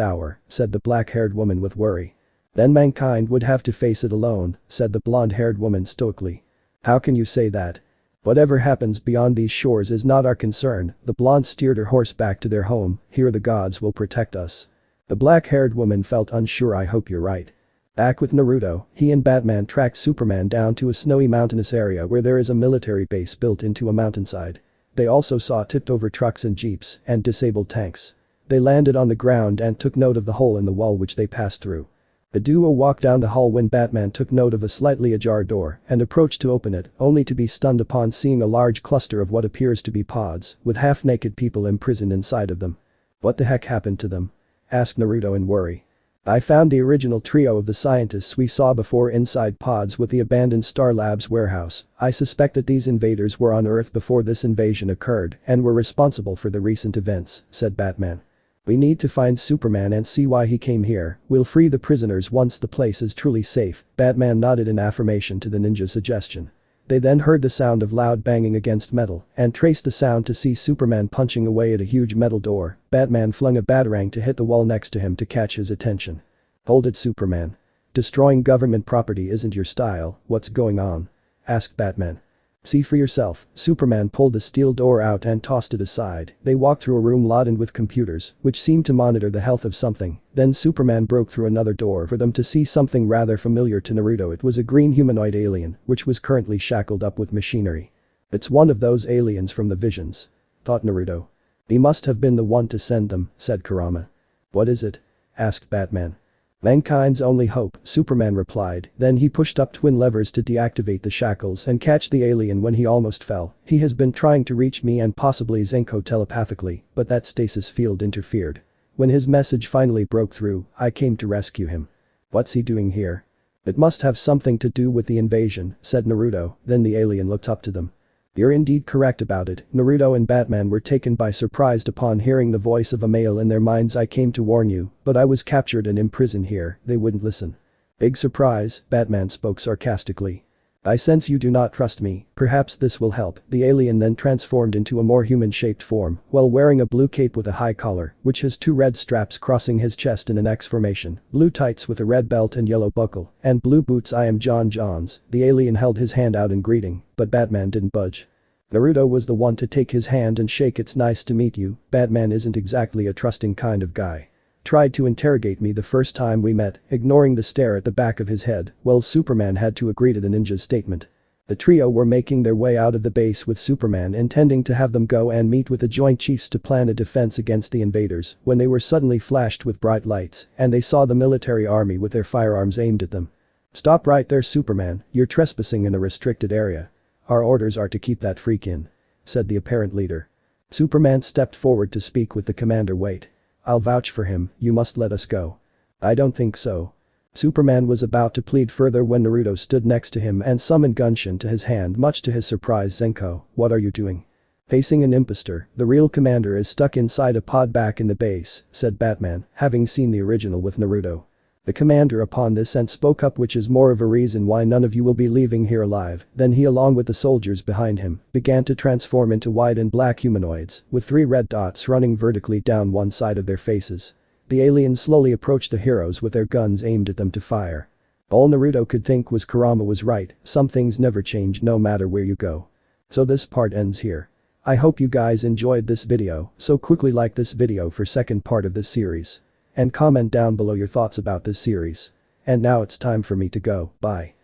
hour, said the black-haired woman with worry. Then mankind would have to face it alone, said the blonde-haired woman stoically. How can you say that? Whatever happens beyond these shores is not our concern. The blonde steered her horse back to their home. Here the gods will protect us. The black-haired woman felt unsure. I hope you're right. Back with Naruto, he and Batman tracked Superman down to a snowy mountainous area where there is a military base built into a mountainside. They also saw tipped-over trucks and jeeps and disabled tanks. They landed on the ground and took note of the hole in the wall which they passed through. The duo walked down the hall when Batman took note of a slightly ajar door and approached to open it, only to be stunned upon seeing a large cluster of what appears to be pods with half-naked people imprisoned inside of them. What the heck happened to them? Asked Naruto in worry. I found the original trio of the scientists we saw before inside pods with the abandoned Star Labs warehouse. I suspect that these invaders were on Earth before this invasion occurred and were responsible for the recent events, said Batman. We need to find Superman and see why he came here. We'll free the prisoners once the place is truly safe. Batman nodded in affirmation to the ninja's suggestion. They then heard the sound of loud banging against metal and traced the sound to see Superman punching away at a huge metal door. Batman flung a batarang to hit the wall next to him to catch his attention. Hold it, Superman. Destroying government property isn't your style. What's going on? Asked Batman. See for yourself. Superman pulled the steel door out and tossed it aside. They walked through a room laden with computers, which seemed to monitor the health of something. Then Superman broke through another door for them to see something rather familiar to Naruto. It was a green humanoid alien, which was currently shackled up with machinery. It's one of those aliens from the visions, thought Naruto. He must have been the one to send them, said Kurama. What is it? Asked Batman. Mankind's only hope, Superman replied, then he pushed up twin levers to deactivate the shackles and catch the alien when he almost fell. He has been trying to reach me and possibly Zenko telepathically, but that stasis field interfered. When his message finally broke through, I came to rescue him. What's he doing here? It must have something to do with the invasion, said Naruto, then the alien looked up to them. You're indeed correct about it. Naruto and Batman were taken by surprise upon hearing the voice of a male in their minds. I came to warn you, but I was captured and imprisoned here, they wouldn't listen. Big surprise, Batman spoke sarcastically. I sense you do not trust me, perhaps this will help. The alien then transformed into a more human-shaped form, while wearing a blue cape with a high collar, which has two red straps crossing his chest in an X formation, blue tights with a red belt and yellow buckle, and blue boots. I am John Johns. The alien held his hand out in greeting, but Batman didn't budge. Naruto was the one to take his hand and shake. It's nice to meet you. Batman isn't exactly a trusting kind of guy. Tried to interrogate me the first time we met, ignoring the stare at the back of his head. Well, Superman had to agree to the ninja's statement. The trio were making their way out of the base with Superman intending to have them go and meet with the Joint Chiefs to plan a defense against the invaders when they were suddenly flashed with bright lights and they saw the military army with their firearms aimed at them. Stop right there, Superman, you're trespassing in a restricted area. Our orders are to keep that freak in, said the apparent leader. Superman stepped forward to speak with the commander. Wait. I'll vouch for him, you must let us go. I don't think so. Superman was about to plead further when Naruto stood next to him and summoned Gunshin to his hand. Much to his surprise, Zenko, what are you doing? Facing an impostor, the real commander is stuck inside a pod back in the base, said Batman, having seen the original with Naruto. The commander upon this and spoke up, which is more of a reason why none of you will be leaving here alive. Then he, along with the soldiers behind him, began to transform into white and black humanoids with 3 red dots running vertically down one side of their faces. The aliens slowly approached the heroes with their guns aimed at them to fire. All Naruto could think was Kurama was right, some things never change no matter where you go. So this part ends here. I hope you guys enjoyed this video, so quickly like this video for second part of this series. And comment down below your thoughts about this series. And now it's time for me to go, bye.